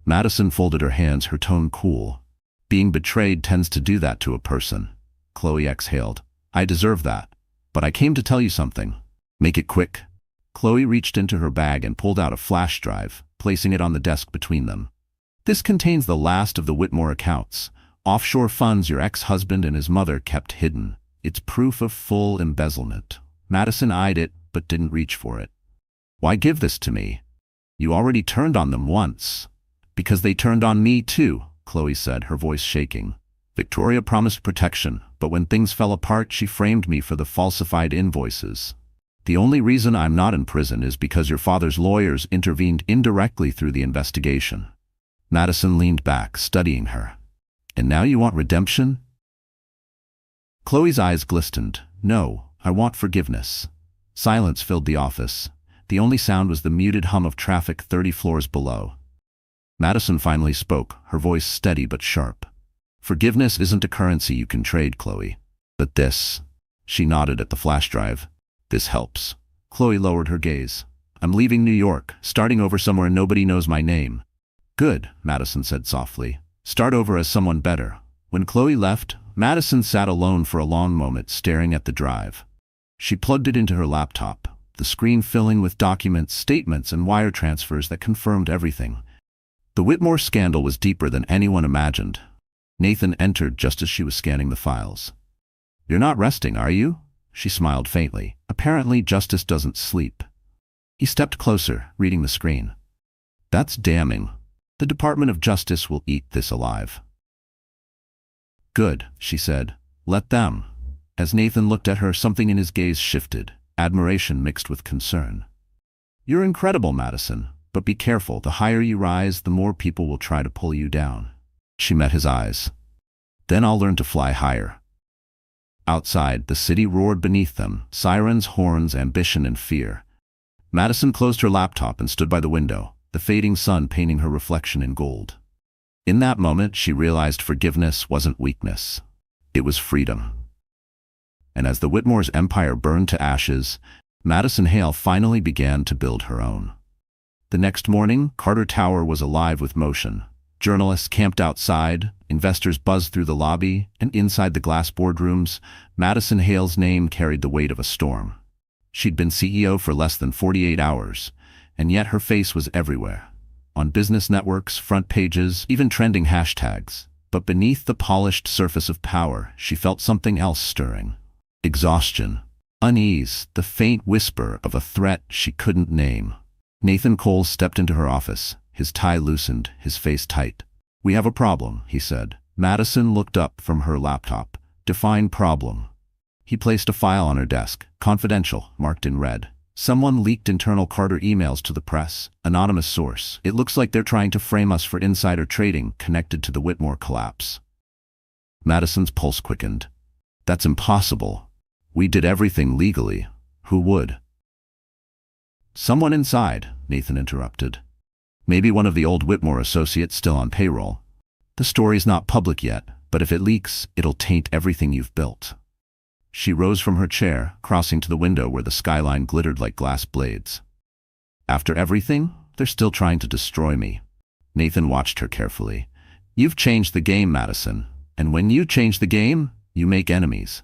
Madison folded her hands, her tone cool. Being betrayed tends to do that to a person. Chloe exhaled. I deserve that. But I came to tell you something. Make it quick. Chloe reached into her bag and pulled out a flash drive, placing it on the desk between them. This contains the last of the Whitmore accounts, offshore funds your ex-husband and his mother kept hidden. It's proof of full embezzlement. Madison eyed it, but didn't reach for it. Why give this to me? You already turned on them once. Because they turned on me too, Chloe said, her voice shaking. Victoria promised protection, but when things fell apart, she framed me for the falsified invoices. The only reason I'm not in prison is because your father's lawyers intervened indirectly through the investigation. Madison leaned back, studying her. And now you want redemption? Chloe's eyes glistened. No, I want forgiveness. Silence filled the office. The only sound was the muted hum of traffic 30 floors below. Madison finally spoke, her voice steady but sharp. Forgiveness isn't a currency you can trade, Chloe. But this. She nodded at the flash drive. This helps. Chloe lowered her gaze. I'm leaving New York, starting over somewhere nobody knows my name. Good, Madison said softly. Start over as someone better. When Chloe left, Madison sat alone for a long moment staring at the drive. She plugged it into her laptop, the screen filling with documents, statements, and wire transfers that confirmed everything. The Whitmore scandal was deeper than anyone imagined. Nathan entered just as she was scanning the files. "You're not resting, are you?" She smiled faintly. "Apparently justice doesn't sleep." He stepped closer, reading the screen. "That's damning. The Department of Justice will eat this alive." "Good," she said. "Let them." As Nathan looked at her, something in his gaze shifted, admiration mixed with concern. "You're incredible, Madison, but be careful. The higher you rise, the more people will try to pull you down." She met his eyes. "Then I'll learn to fly higher." Outside, the city roared beneath them, sirens, horns, ambition, and fear. Madison closed her laptop and stood by the window, the fading sun painting her reflection in gold. In that moment, she realized forgiveness wasn't weakness. It was freedom. And as the Whitmore's empire burned to ashes, Madison Hale finally began to build her own. The next morning, Carter Tower was alive with motion. Journalists camped outside, investors buzzed through the lobby, and inside the glass boardrooms, Madison Hale's name carried the weight of a storm. She'd been CEO for less than 48 hours, and yet her face was everywhere. On business networks, front pages, even trending hashtags. But beneath the polished surface of power, she felt something else stirring. Exhaustion, unease, the faint whisper of a threat she couldn't name. Nathan Coles stepped into her office, his tie loosened, his face tight. "We have a problem," he said. Madison looked up from her laptop. "Define problem." He placed a file on her desk, confidential, marked in red. "Someone leaked internal Carter emails to the press, anonymous source. It looks like they're trying to frame us for insider trading connected to the Whitmore collapse." Madison's pulse quickened. "That's impossible. We did everything legally. Who would?" "Someone inside," Nathan interrupted. "Maybe one of the old Whitmore associates still on payroll. The story's not public yet, but if it leaks, it'll taint everything you've built." She rose from her chair, crossing to the window where the skyline glittered like glass blades. "After everything, they're still trying to destroy me." Nathan watched her carefully. "You've changed the game, Madison, and when you change the game, you make enemies."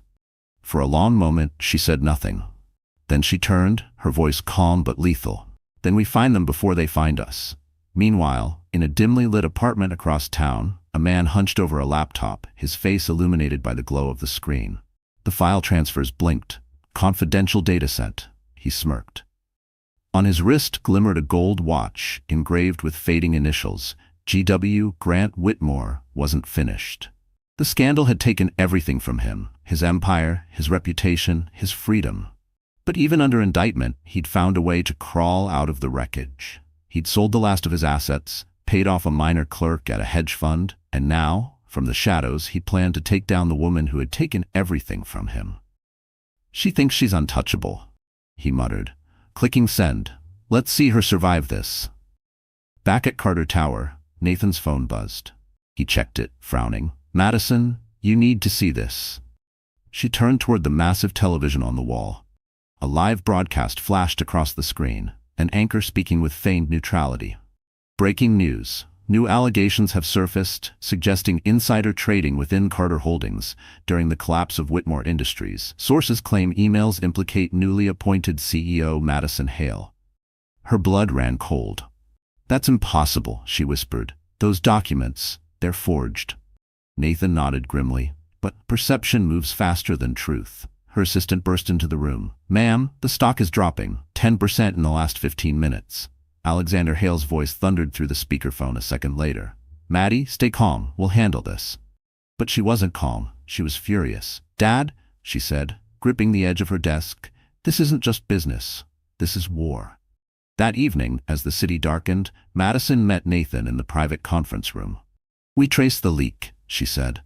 For a long moment, she said nothing. Then she turned, her voice calm but lethal. "Then we find them before they find us." Meanwhile, in a dimly lit apartment across town, a man hunched over a laptop, his face illuminated by the glow of the screen. The file transfers blinked. "Confidential data sent," he smirked. On his wrist glimmered a gold watch, engraved with fading initials. G.W. Grant Whitmore wasn't finished. The scandal had taken everything from him, his empire, his reputation, his freedom. But even under indictment, he'd found a way to crawl out of the wreckage. He'd sold the last of his assets, paid off a minor clerk at a hedge fund, and now, from the shadows, he planned to take down the woman who had taken everything from him. "She thinks she's untouchable," he muttered. Clicking send. "Let's see her survive this." Back at Carter Tower, Nathan's phone buzzed. He checked it, frowning. "Madison, you need to see this." She turned toward the massive television on the wall. A live broadcast flashed across the screen, an anchor speaking with feigned neutrality. "Breaking news. New allegations have surfaced, suggesting insider trading within Carter Holdings during the collapse of Whitmore Industries. Sources claim emails implicate newly appointed CEO Madison Hale." Her blood ran cold. "That's impossible," she whispered. "Those documents, they're forged." Nathan nodded grimly. "But perception moves faster than truth." Her assistant burst into the room. "Ma'am, the stock is dropping, 10% in the last 15 minutes. Alexander Hale's voice thundered through the speakerphone a second later. "Maddie, stay calm. We'll handle this." But she wasn't calm. She was furious. "Dad," she said, gripping the edge of her desk, "this isn't just business. This is war." That evening, as the city darkened, Madison met Nathan in the private conference room. "We traced the leak," she said.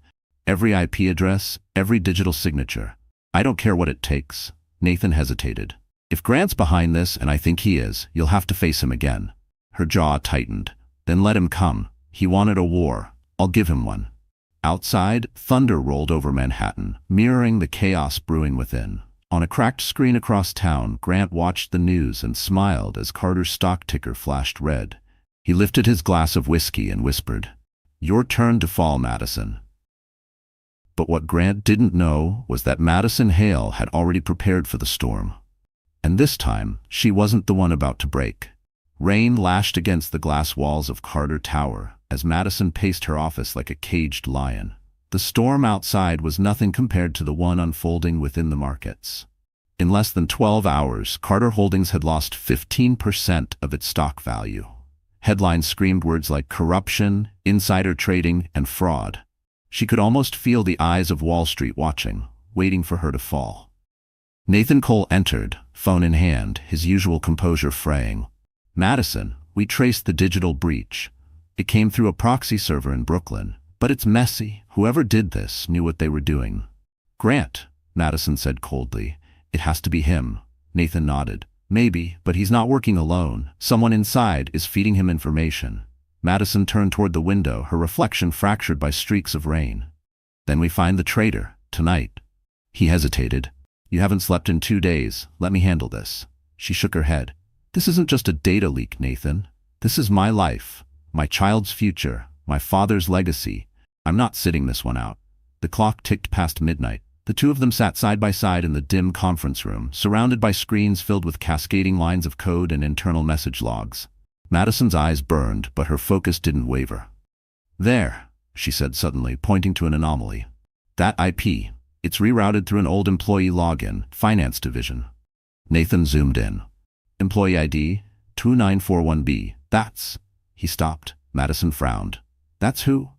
"Every IP address, every digital signature. I don't care what it takes." Nathan hesitated. "If Grant's behind this, and I think he is, you'll have to face him again." Her jaw tightened. "Then let him come. He wanted a war. I'll give him one." Outside, thunder rolled over Manhattan, mirroring the chaos brewing within. On a cracked screen across town, Grant watched the news and smiled as Carter's stock ticker flashed red. He lifted his glass of whiskey and whispered, "Your turn to fall, Madison." But what Grant didn't know was that Madison Hale had already prepared for the storm. And this time, she wasn't the one about to break. Rain lashed against the glass walls of Carter Tower as Madison paced her office like a caged lion. The storm outside was nothing compared to the one unfolding within the markets. In less than 12 hours, Carter Holdings had lost 15% of its stock value. Headlines screamed words like corruption, insider trading, and fraud. She could almost feel the eyes of Wall Street watching, waiting for her to fall. Nathan Cole entered, phone in hand, his usual composure fraying. "Madison, we traced the digital breach. It came through a proxy server in Brooklyn. But it's messy. Whoever did this knew what they were doing." "Grant," Madison said coldly. "It has to be him." Nathan nodded. "Maybe, but he's not working alone. Someone inside is feeding him information." Madison turned toward the window, her reflection fractured by streaks of rain. "Then we find the traitor, tonight." He hesitated. "You haven't slept in 2 days. Let me handle this." She shook her head. "This isn't just a data leak, Nathan. This is my life, my child's future, my father's legacy. I'm not sitting this one out." The clock ticked past midnight. The two of them sat side by side in the dim conference room, surrounded by screens filled with cascading lines of code and internal message logs. Madison's eyes burned, but her focus didn't waver. "There," she said suddenly, pointing to an anomaly. "That IP. It's rerouted through an old employee login, finance division." Nathan zoomed in. "Employee ID 2941B. That's..." He stopped. Madison frowned. "That's who?"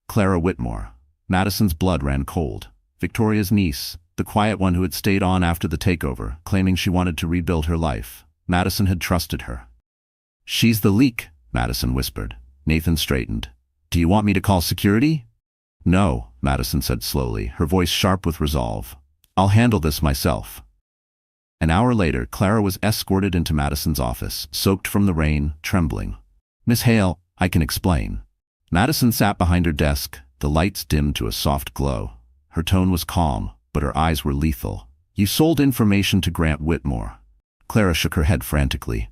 "Clara Whitmore." Madison's blood ran cold. Victoria's niece, the quiet one who had stayed on after the takeover, claiming she wanted to rebuild her life. Madison had trusted her. "She's the leak," Madison whispered. Nathan straightened. "Do you want me to call security?" "No," Madison said slowly, her voice sharp with resolve. "I'll handle this myself." An hour later, Clara was escorted into Madison's office, soaked from the rain, trembling. "Miss Hale, I can explain." Madison sat behind her desk, the lights dimmed to a soft glow. Her tone was calm, but her eyes were lethal. "You sold information to Grant Whitmore." Clara shook her head frantically.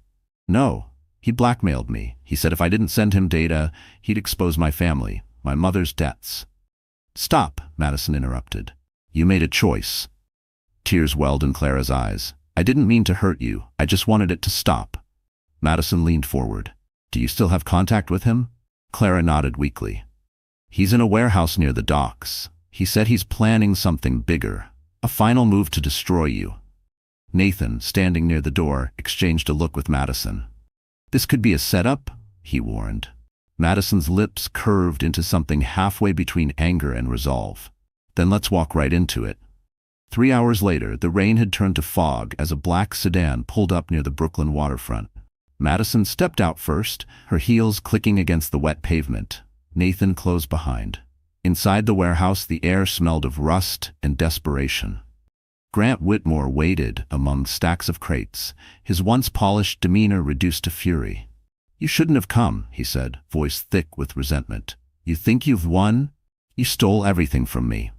"No. He blackmailed me. He said if I didn't send him data, he'd expose my family, my mother's debts." "Stop," Madison interrupted. "You made a choice." Tears welled in Clara's eyes. "I didn't mean to hurt you. I just wanted it to stop." Madison leaned forward. "Do you still have contact with him?" Clara nodded weakly. "He's in a warehouse near the docks. He said he's planning something bigger, a final move to destroy you." Nathan, standing near the door, exchanged a look with Madison. "This could be a setup," he warned. Madison's lips curved into something halfway between anger and resolve. "Then let's walk right into it." 3 hours later, the rain had turned to fog as a black sedan pulled up near the Brooklyn waterfront. Madison stepped out first, her heels clicking against the wet pavement. Nathan closed behind. Inside the warehouse, the air smelled of rust and desperation. Grant Whitmore waited among stacks of crates, his once polished demeanor reduced to fury. "You shouldn't have come," he said, voice thick with resentment. "You think you've won? You stole everything from me."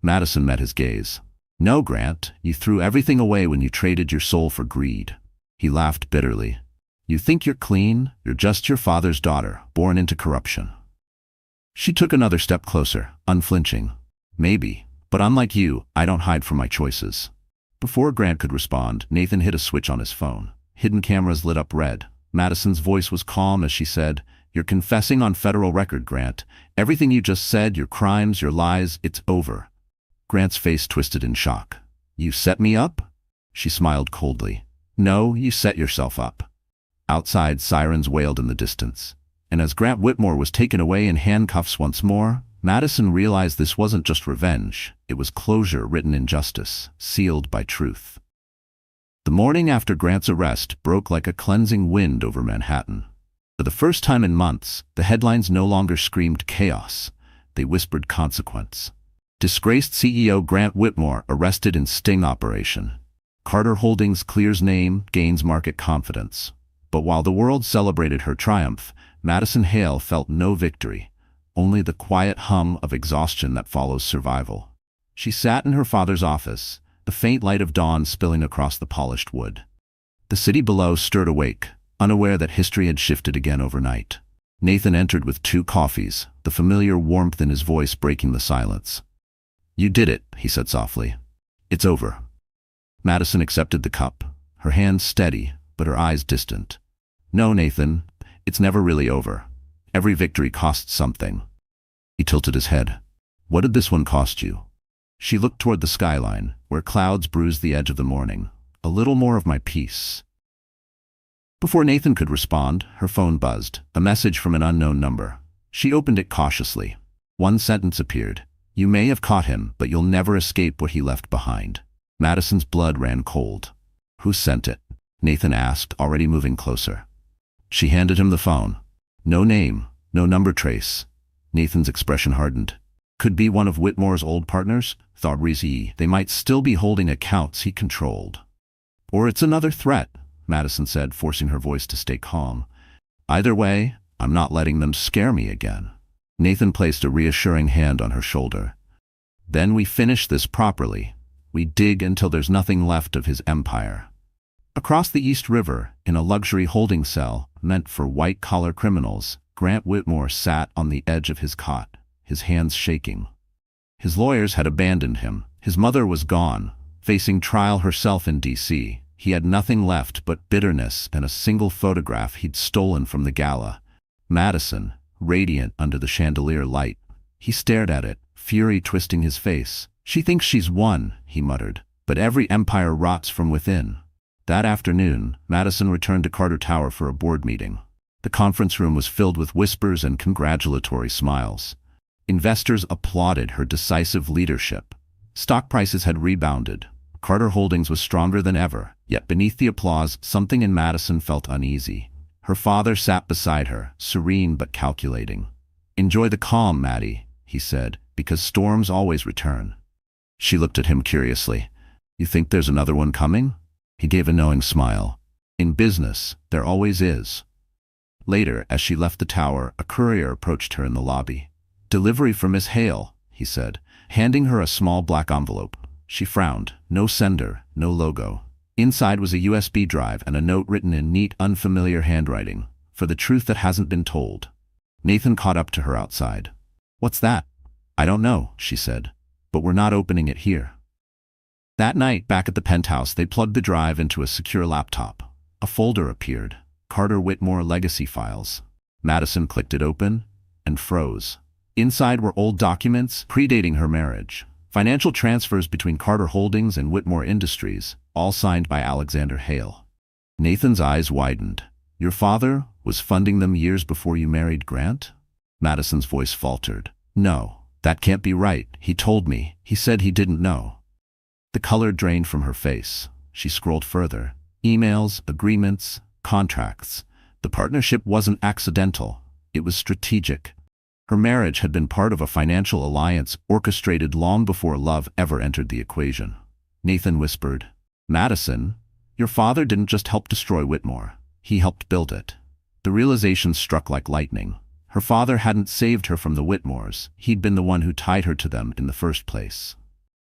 Madison met his gaze. "No, Grant, you threw everything away when you traded your soul for greed." He laughed bitterly. "You think you're clean? You're just your father's daughter, born into corruption." She took another step closer, unflinching. "Maybe, but unlike you, I don't hide from my choices." Before Grant could respond, Nathan hit a switch on his phone. Hidden cameras lit up red. Madison's voice was calm as she said, "You're confessing on federal record, Grant. Everything you just said, your crimes, your lies, it's over." Grant's face twisted in shock. "You set me up?" She smiled coldly. "No, you set yourself up." Outside, sirens wailed in the distance. And as Grant Whitmore was taken away in handcuffs once more, Madison realized this wasn't just revenge. It was closure written in justice, sealed by truth. The morning after Grant's arrest broke like a cleansing wind over Manhattan. For the first time in months, the headlines no longer screamed chaos. They whispered consequence. Disgraced CEO Grant Whitmore arrested in sting operation. Carter Holdings clears name, gains market confidence. But while the world celebrated her triumph, Madison Hale felt no victory, only the quiet hum of exhaustion that follows survival. She sat in her father's office, the faint light of dawn spilling across the polished wood. The city below stirred awake, unaware that history had shifted again overnight. Nathan entered with 2 coffees, the familiar warmth in his voice breaking the silence. You did it, he said softly. It's over. Madison accepted the cup, her hands steady, but her eyes distant. No, Nathan, it's never really over. Every victory costs something. He tilted his head. What did this one cost you? She looked toward the skyline, where clouds bruised the edge of the morning. A little more of my peace. Before Nathan could respond, her phone buzzed, a message from an unknown number. She opened it cautiously. One sentence appeared. You may have caught him, but you'll never escape what he left behind. Madison's blood ran cold. Who sent it? Nathan asked, already moving closer. She handed him the phone. No name, no number trace. Nathan's expression hardened. Could be one of Whitmore's old partners, thought Rizzi. They might still be holding accounts he controlled. Or it's another threat, Madison said, forcing her voice to stay calm. Either way, I'm not letting them scare me again. Nathan placed a reassuring hand on her shoulder. Then we finish this properly. We dig until there's nothing left of his empire. Across the East River, in a luxury holding cell meant for white-collar criminals, Grant Whitmore sat on the edge of his cot, his hands shaking. His lawyers had abandoned him. His mother was gone, facing trial herself in D.C. He had nothing left but bitterness and a single photograph he'd stolen from the gala. Madison, radiant under the chandelier light. He stared at it, fury twisting his face. She thinks she's won, he muttered, but every empire rots from within. That afternoon, Madison returned to Carter Tower for a board meeting. The conference room was filled with whispers and congratulatory smiles. Investors applauded her decisive leadership. Stock prices had rebounded. Carter Holdings was stronger than ever, yet beneath the applause, something in Madison felt uneasy. Her father sat beside her, serene but calculating. Enjoy the calm, Maddie, he said, because storms always return. She looked at him curiously. You think there's another one coming? He gave a knowing smile. In business, there always is. Later, as she left the tower, a courier approached her in the lobby. Delivery for Miss Hale, he said, handing her a small black envelope. She frowned. No sender, no logo. Inside was a USB drive and a note written in neat, unfamiliar handwriting, for the truth that hasn't been told. Nathan caught up to her outside. What's that? I don't know, she said, but we're not opening it here. That night, back at the penthouse, they plugged the drive into a secure laptop. A folder appeared. Carter Whitmore legacy files. Madison clicked it open and froze. Inside were old documents predating her marriage. Financial transfers between Carter Holdings and Whitmore Industries, all signed by Alexander Hale. Nathan's eyes widened. Your father was funding them years before you married Grant? Madison's voice faltered. No, that can't be right. He told me. He said he didn't know. The color drained from her face. She scrolled further. Emails, agreements, contracts. The partnership wasn't accidental. It was strategic. Her marriage had been part of a financial alliance orchestrated long before love ever entered the equation. Nathan whispered, Madison, your father didn't just help destroy Whitmore. He helped build it. The realization struck like lightning. Her father hadn't saved her from the Whitmores. He'd been the one who tied her to them in the first place.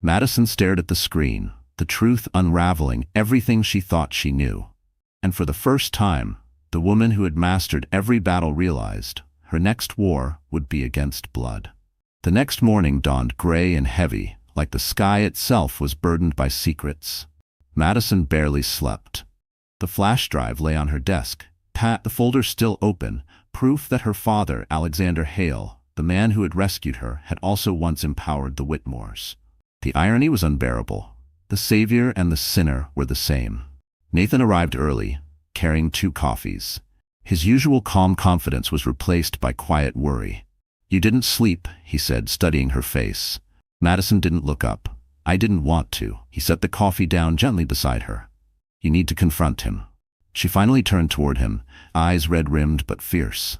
Madison stared at the screen, the truth unraveling everything she thought she knew. And for the first time, the woman who had mastered every battle realized her next war would be against blood. The next morning dawned gray and heavy, like the sky itself was burdened by secrets. Madison barely slept. The flash drive lay on her desk, the folder still open, proof that her father, Alexander Hale, the man who had rescued her, had also once empowered the Whitmores. The irony was unbearable. The savior and the sinner were the same. Nathan arrived early, carrying 2 coffees. His usual calm confidence was replaced by quiet worry. You didn't sleep, he said, studying her face. Madison didn't look up. I didn't want to. He set the coffee down gently beside her. You need to confront him. She finally turned toward him, eyes red-rimmed but fierce.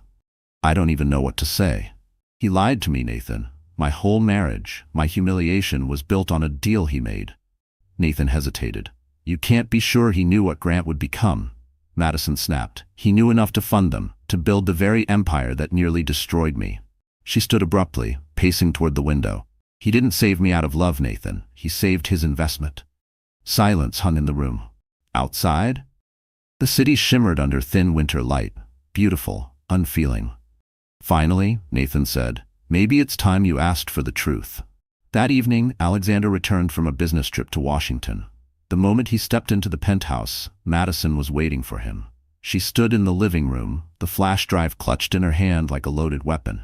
I don't even know what to say. He lied to me, Nathan. My whole marriage, my humiliation was built on a deal he made. Nathan hesitated. You can't be sure he knew what Grant would become. Madison snapped. He knew enough to fund them, to build the very empire that nearly destroyed me. She stood abruptly, pacing toward the window. He didn't save me out of love, Nathan. He saved his investment. Silence hung in the room. Outside? The city shimmered under thin winter light, beautiful, unfeeling. Finally, Nathan said, maybe it's time you asked for the truth. That evening, Alexander returned from a business trip to Washington. The moment he stepped into the penthouse, Madison was waiting for him. She stood in the living room, the flash drive clutched in her hand like a loaded weapon.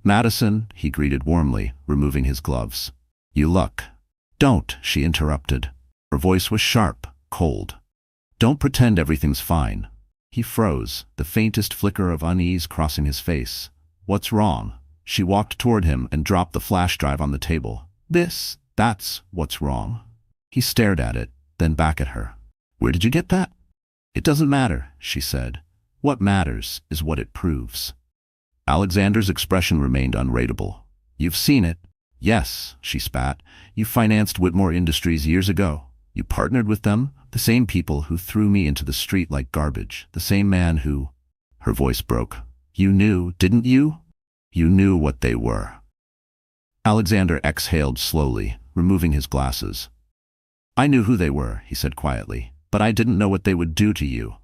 "Madison," he greeted warmly, removing his gloves. "You look." "Don't," she interrupted. Her voice was sharp, cold. "Don't pretend everything's fine." He froze, the faintest flicker of unease crossing his face. "What's wrong?" She walked toward him and dropped the flash drive on the table. That's what's wrong." He stared at it, then back at her. "Where did you get that?" "It doesn't matter," she said. "What matters is what it proves." Alexander's expression remained unreadable. "You've seen it." "Yes," she spat. "You financed Whitmore Industries years ago. You partnered with them, the same people who threw me into the street like garbage, the same man who—" Her voice broke. "You knew, didn't you? You knew what they were." Alexander exhaled slowly, removing his glasses. "I knew who they were," he said quietly, "but I didn't know what they would do to you."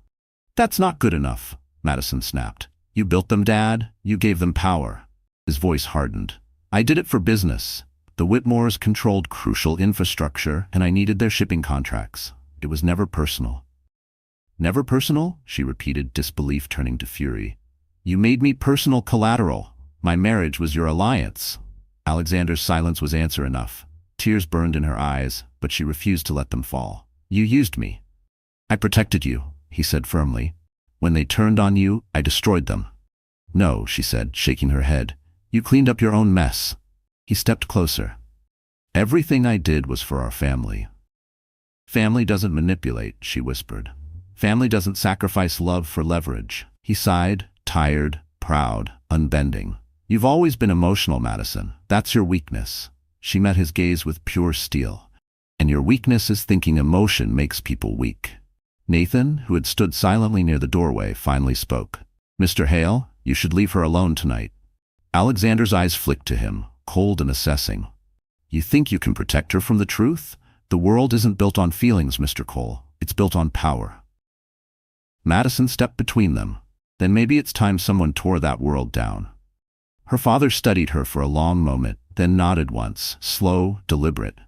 "That's not good enough," Madison snapped. "You built them, Dad. You gave them power." His voice hardened. "I did it for business. The Whitmores controlled crucial infrastructure, and I needed their shipping contracts. It was never personal." "Never personal?" she repeated, disbelief turning to fury. "You made me personal collateral. My marriage was your alliance." Alexander's silence was answer enough. Tears burned in her eyes, but she refused to let them fall. "You used me." "I protected you," he said firmly. "When they turned on you, I destroyed them." "No," she said, shaking her head. "You cleaned up your own mess." He stepped closer. "Everything I did was for our family." "Family doesn't manipulate," she whispered. "Family doesn't sacrifice love for leverage." He sighed, tired, proud, unbending. "You've always been emotional, Madison. That's your weakness." She met his gaze with pure steel. "And your weakness is thinking emotion makes people weak." Nathan, who had stood silently near the doorway, finally spoke. "Mr. Hale, you should leave her alone tonight." Alexander's eyes flicked to him, cold and assessing. "You think you can protect her from the truth? The world isn't built on feelings, Mr. Cole. It's built on power." Madison stepped between them. "Then maybe it's time someone tore that world down." Her father studied her for a long moment, then nodded once, slow, deliberate.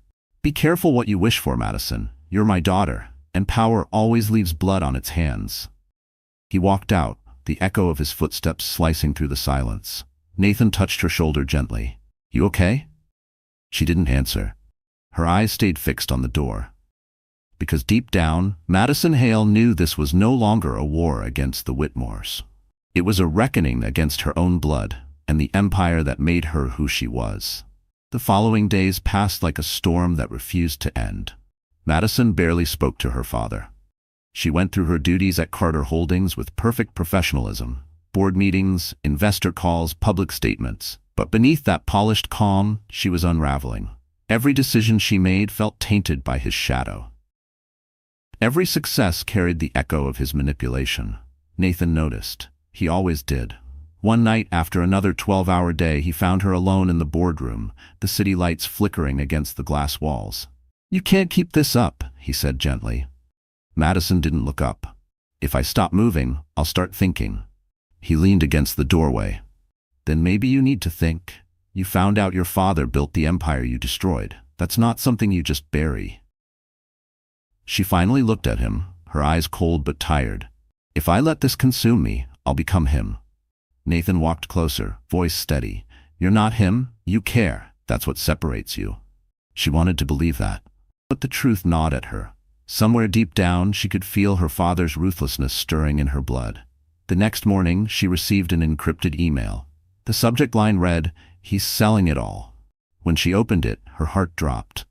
"Be careful what you wish for, Madison. You're my daughter, and power always leaves blood on its hands." He walked out, the echo of his footsteps slicing through the silence. Nathan touched her shoulder gently. "You okay?" She didn't answer. Her eyes stayed fixed on the door. Because deep down, Madison Hale knew this was no longer a war against the Whitmores. It was a reckoning against her own blood and the empire that made her who she was. The following days passed like a storm that refused to end. Madison barely spoke to her father. She went through her duties at Carter Holdings with perfect professionalism. Board meetings, investor calls, public statements. But beneath that polished calm, she was unraveling. Every decision she made felt tainted by his shadow. Every success carried the echo of his manipulation. Nathan noticed. He always did. One night, after another 12-hour day, he found her alone in the boardroom, the city lights flickering against the glass walls. "You can't keep this up," he said gently. Madison didn't look up. "If I stop moving, I'll start thinking." He leaned against the doorway. "Then maybe you need to think. You found out your father built the empire you destroyed. That's not something you just bury." She finally looked at him, her eyes cold but tired. "If I let this consume me, I'll become him." Nathan walked closer, voice steady. "You're not him. You care. That's what separates you." She wanted to believe that. But the truth gnawed at her. Somewhere deep down, she could feel her father's ruthlessness stirring in her blood. The next morning, she received an encrypted email. The subject line read, "He's selling it all." When she opened it, her heart dropped.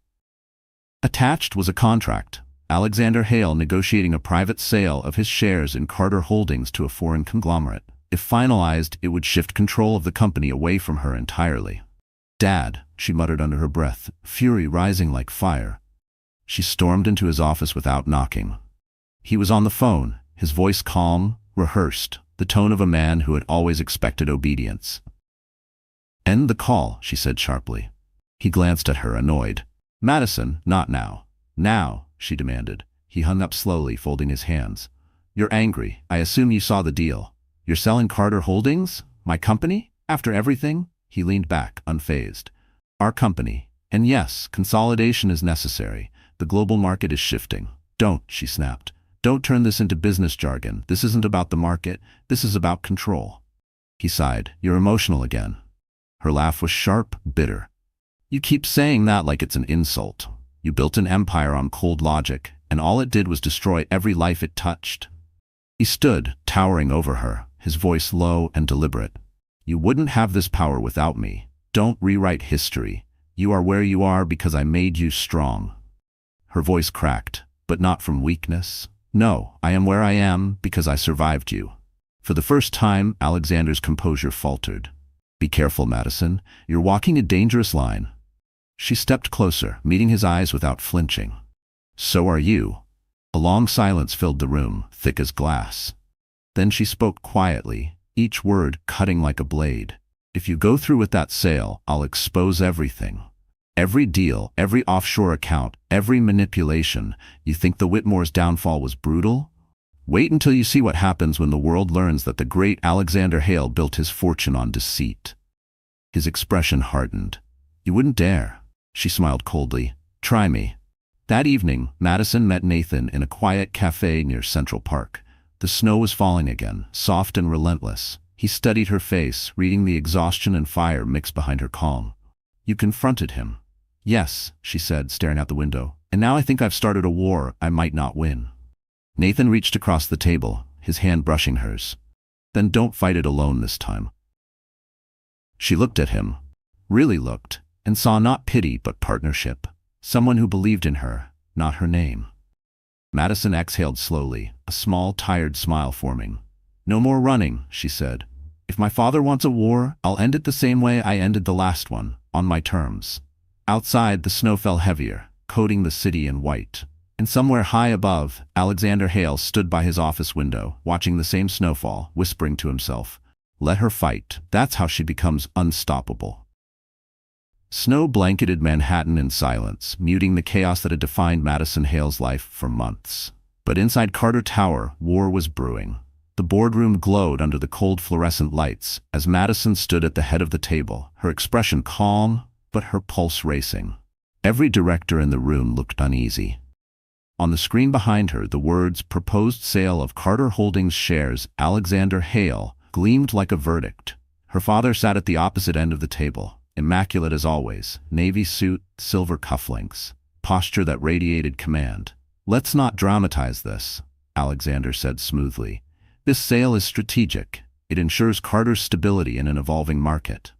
Attached was a contract. Alexander Hale negotiating a private sale of his shares in Carter Holdings to a foreign conglomerate. If finalized, it would shift control of the company away from her entirely. "Dad," she muttered under her breath, fury rising like fire. She stormed into his office without knocking. He was on the phone, his voice calm, rehearsed, the tone of a man who had always expected obedience. "End the call," she said sharply. He glanced at her, annoyed. "Madison, not now." "Now," she demanded. He hung up slowly, folding his hands. "You're angry. I assume you saw the deal. You're selling Carter Holdings? My company? After everything?" He leaned back, unfazed. "Our company. And yes, consolidation is necessary. The global market is shifting. Don't, she snapped. Don't turn this into business jargon. This isn't about the market. This is about control. He sighed. You're emotional again. Her laugh was sharp, bitter. You keep saying that like it's an insult. You built an empire on cold logic, and all it did was destroy every life it touched. He stood, towering over her, his voice low and deliberate. You wouldn't have this power without me. Don't rewrite history. You are where you are because I made you strong. Her voice cracked, but not from weakness. No, I am where I am because I survived you. For the first time, Alexander's composure faltered. Be careful, Madison. You're walking a dangerous line. She stepped closer, meeting his eyes without flinching. So are you. A long silence filled the room, thick as glass. Then she spoke quietly, each word cutting like a blade. If you go through with that sale, I'll expose everything. Every deal, every offshore account, every manipulation. You think the Whitmore's downfall was brutal? Wait until you see what happens when the world learns that the great Alexander Hale built his fortune on deceit. His expression hardened. You wouldn't dare. She smiled coldly. Try me. That evening, Madison met Nathan in a quiet cafe near Central Park. The snow was falling again, soft and relentless. He studied her face, reading the exhaustion and fire mixed behind her calm. You confronted him. Yes, she said, staring out the window. And now I think I've started a war I might not win. Nathan reached across the table, his hand brushing hers. Then don't fight it alone this time. She looked at him, really looked, and saw not pity but partnership. Someone who believed in her, not her name. Madison exhaled slowly, a small, tired smile forming. No more running, she said. If my father wants a war, I'll end it the same way I ended the last one, on my terms. Outside, the snow fell heavier, coating the city in white. And somewhere high above, Alexander Hale stood by his office window, watching the same snowfall, whispering to himself, let her fight. That's how she becomes unstoppable. Snow blanketed Manhattan in silence, muting the chaos that had defined Madison Hale's life for months. But inside Carter Tower, war was brewing. The boardroom glowed under the cold fluorescent lights as Madison stood at the head of the table, her expression calm, but her pulse racing. Every director in the room looked uneasy. On the screen behind her, the words "Proposed Sale of Carter Holdings Shares, Alexander Hale" gleamed like a verdict. Her father sat at the opposite end of the table, immaculate as always, navy suit, silver cufflinks, posture that radiated command. Let's not dramatize this, Alexander said smoothly. This sale is strategic. It ensures Carter's stability in an evolving market.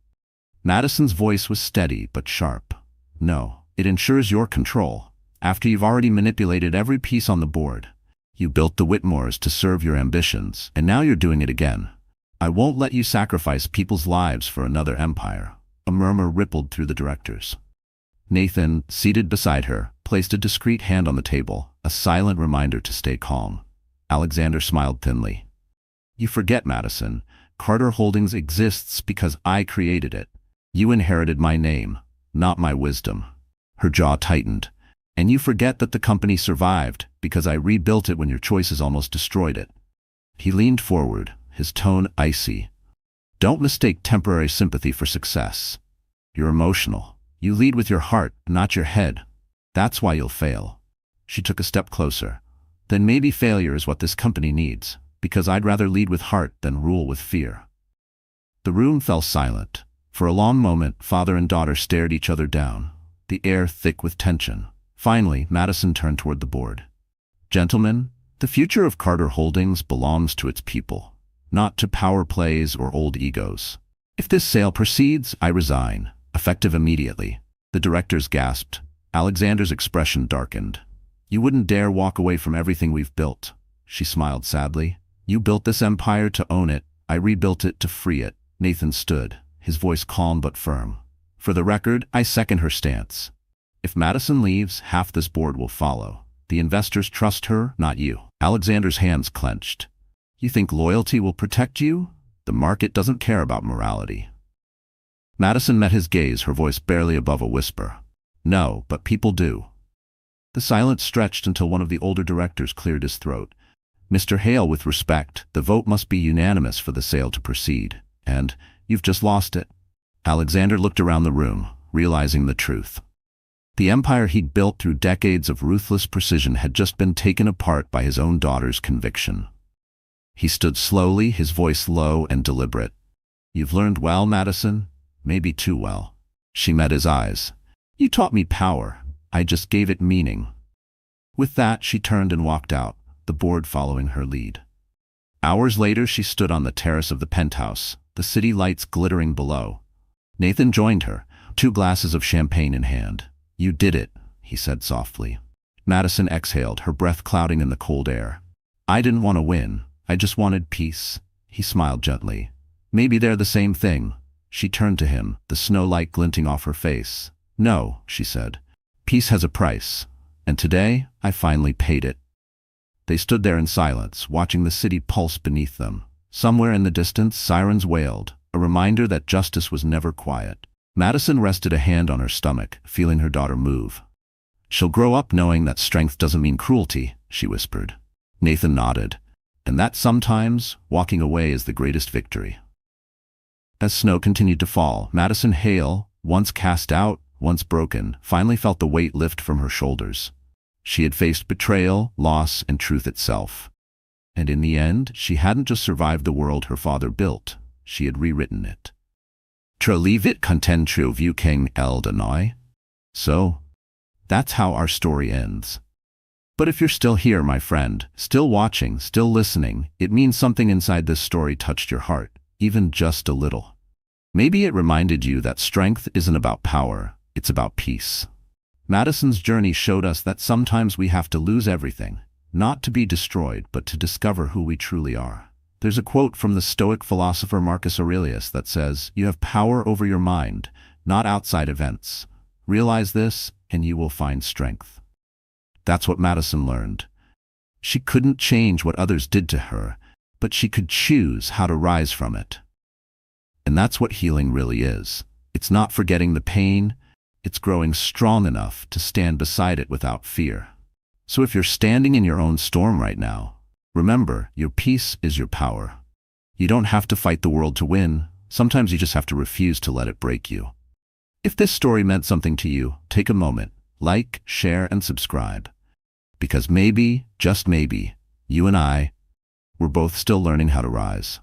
Madison's voice was steady but sharp. No, it ensures your control. After you've already manipulated every piece on the board. You built the Whitmores to serve your ambitions, and now you're doing it again. I won't let you sacrifice people's lives for another empire. A murmur rippled through the directors. Nathan, seated beside her, placed a discreet hand on the table, a silent reminder to stay calm. Alexander smiled thinly. You forget, Madison. Carter Holdings exists because I created it. You inherited my name, not my wisdom. Her jaw tightened. And you forget that the company survived because I rebuilt it when your choices almost destroyed it. He leaned forward, his tone icy. Don't mistake temporary sympathy for success. You're emotional. You lead with your heart, not your head. That's why you'll fail. She took a step closer. Then maybe failure is what this company needs, because I'd rather lead with heart than rule with fear. The room fell silent. For a long moment, father and daughter stared each other down, the air thick with tension. Finally, Madison turned toward the board. Gentlemen, the future of Carter Holdings belongs to its people, not to power plays or old egos. If this sale proceeds, I resign, effective immediately. The directors gasped. Alexander's expression darkened. You wouldn't dare walk away from everything we've built. She smiled sadly. You built this empire to own it. I rebuilt it to free it. Nathan stood, his voice calm but firm. For the record, I second her stance. If Madison leaves, half this board will follow. The investors trust her, not you. Alexander's hands clenched. You think loyalty will protect you? The market doesn't care about morality. Madison met his gaze, her voice barely above a whisper. No, but people do. The silence stretched until one of the older directors cleared his throat. Mr. Hale, with respect, the vote must be unanimous for the sale to proceed. And you've just lost it. Alexander looked around the room, realizing the truth. The empire he'd built through decades of ruthless precision had just been taken apart by his own daughter's conviction. He stood slowly, his voice low and deliberate. "You've learned well, Madison? Maybe too well." She met his eyes. "You taught me power. I just gave it meaning." With that, she turned and walked out, the board following her lead. Hours later, she stood on the terrace of the penthouse, the city lights glittering below. Nathan joined her, 2 glasses of champagne in hand. "You did it," he said softly. Madison exhaled, her breath clouding in the cold air. "I didn't want to win. I just wanted peace." He smiled gently. "Maybe they're the same thing." She turned to him, the snow light glinting off her face. "No," she said. "Peace has a price. And today, I finally paid it." They stood there in silence, watching the city pulse beneath them. Somewhere in the distance, sirens wailed, a reminder that justice was never quiet. Madison rested a hand on her stomach, feeling her daughter move. "She'll grow up knowing that strength doesn't mean cruelty," she whispered. Nathan nodded. "And that sometimes, walking away is the greatest victory." As snow continued to fall, Madison Hale, once cast out, once broken, finally felt the weight lift from her shoulders. She had faced betrayal, loss, and truth itself. And in the end, she hadn't just survived the world her father built, she had rewritten it. Trelivit contentrio vu king el Danoi. So, that's how our story ends. But if you're still here, my friend, still watching, still listening, it means something inside this story touched your heart, even just a little. Maybe it reminded you that strength isn't about power, it's about peace. Madison's journey showed us that sometimes we have to lose everything, not to be destroyed, but to discover who we truly are. There's a quote from the Stoic philosopher Marcus Aurelius that says, "You have power over your mind, not outside events. Realize this, and you will find strength." That's what Madison learned. She couldn't change what others did to her, but she could choose how to rise from it. And that's what healing really is. It's not forgetting the pain, it's growing strong enough to stand beside it without fear. So if you're standing in your own storm right now, remember, your peace is your power. You don't have to fight the world to win. Sometimes you just have to refuse to let it break you. If this story meant something to you, take a moment, like, share, and subscribe. Because maybe, just maybe, you and I, we're both still learning how to rise.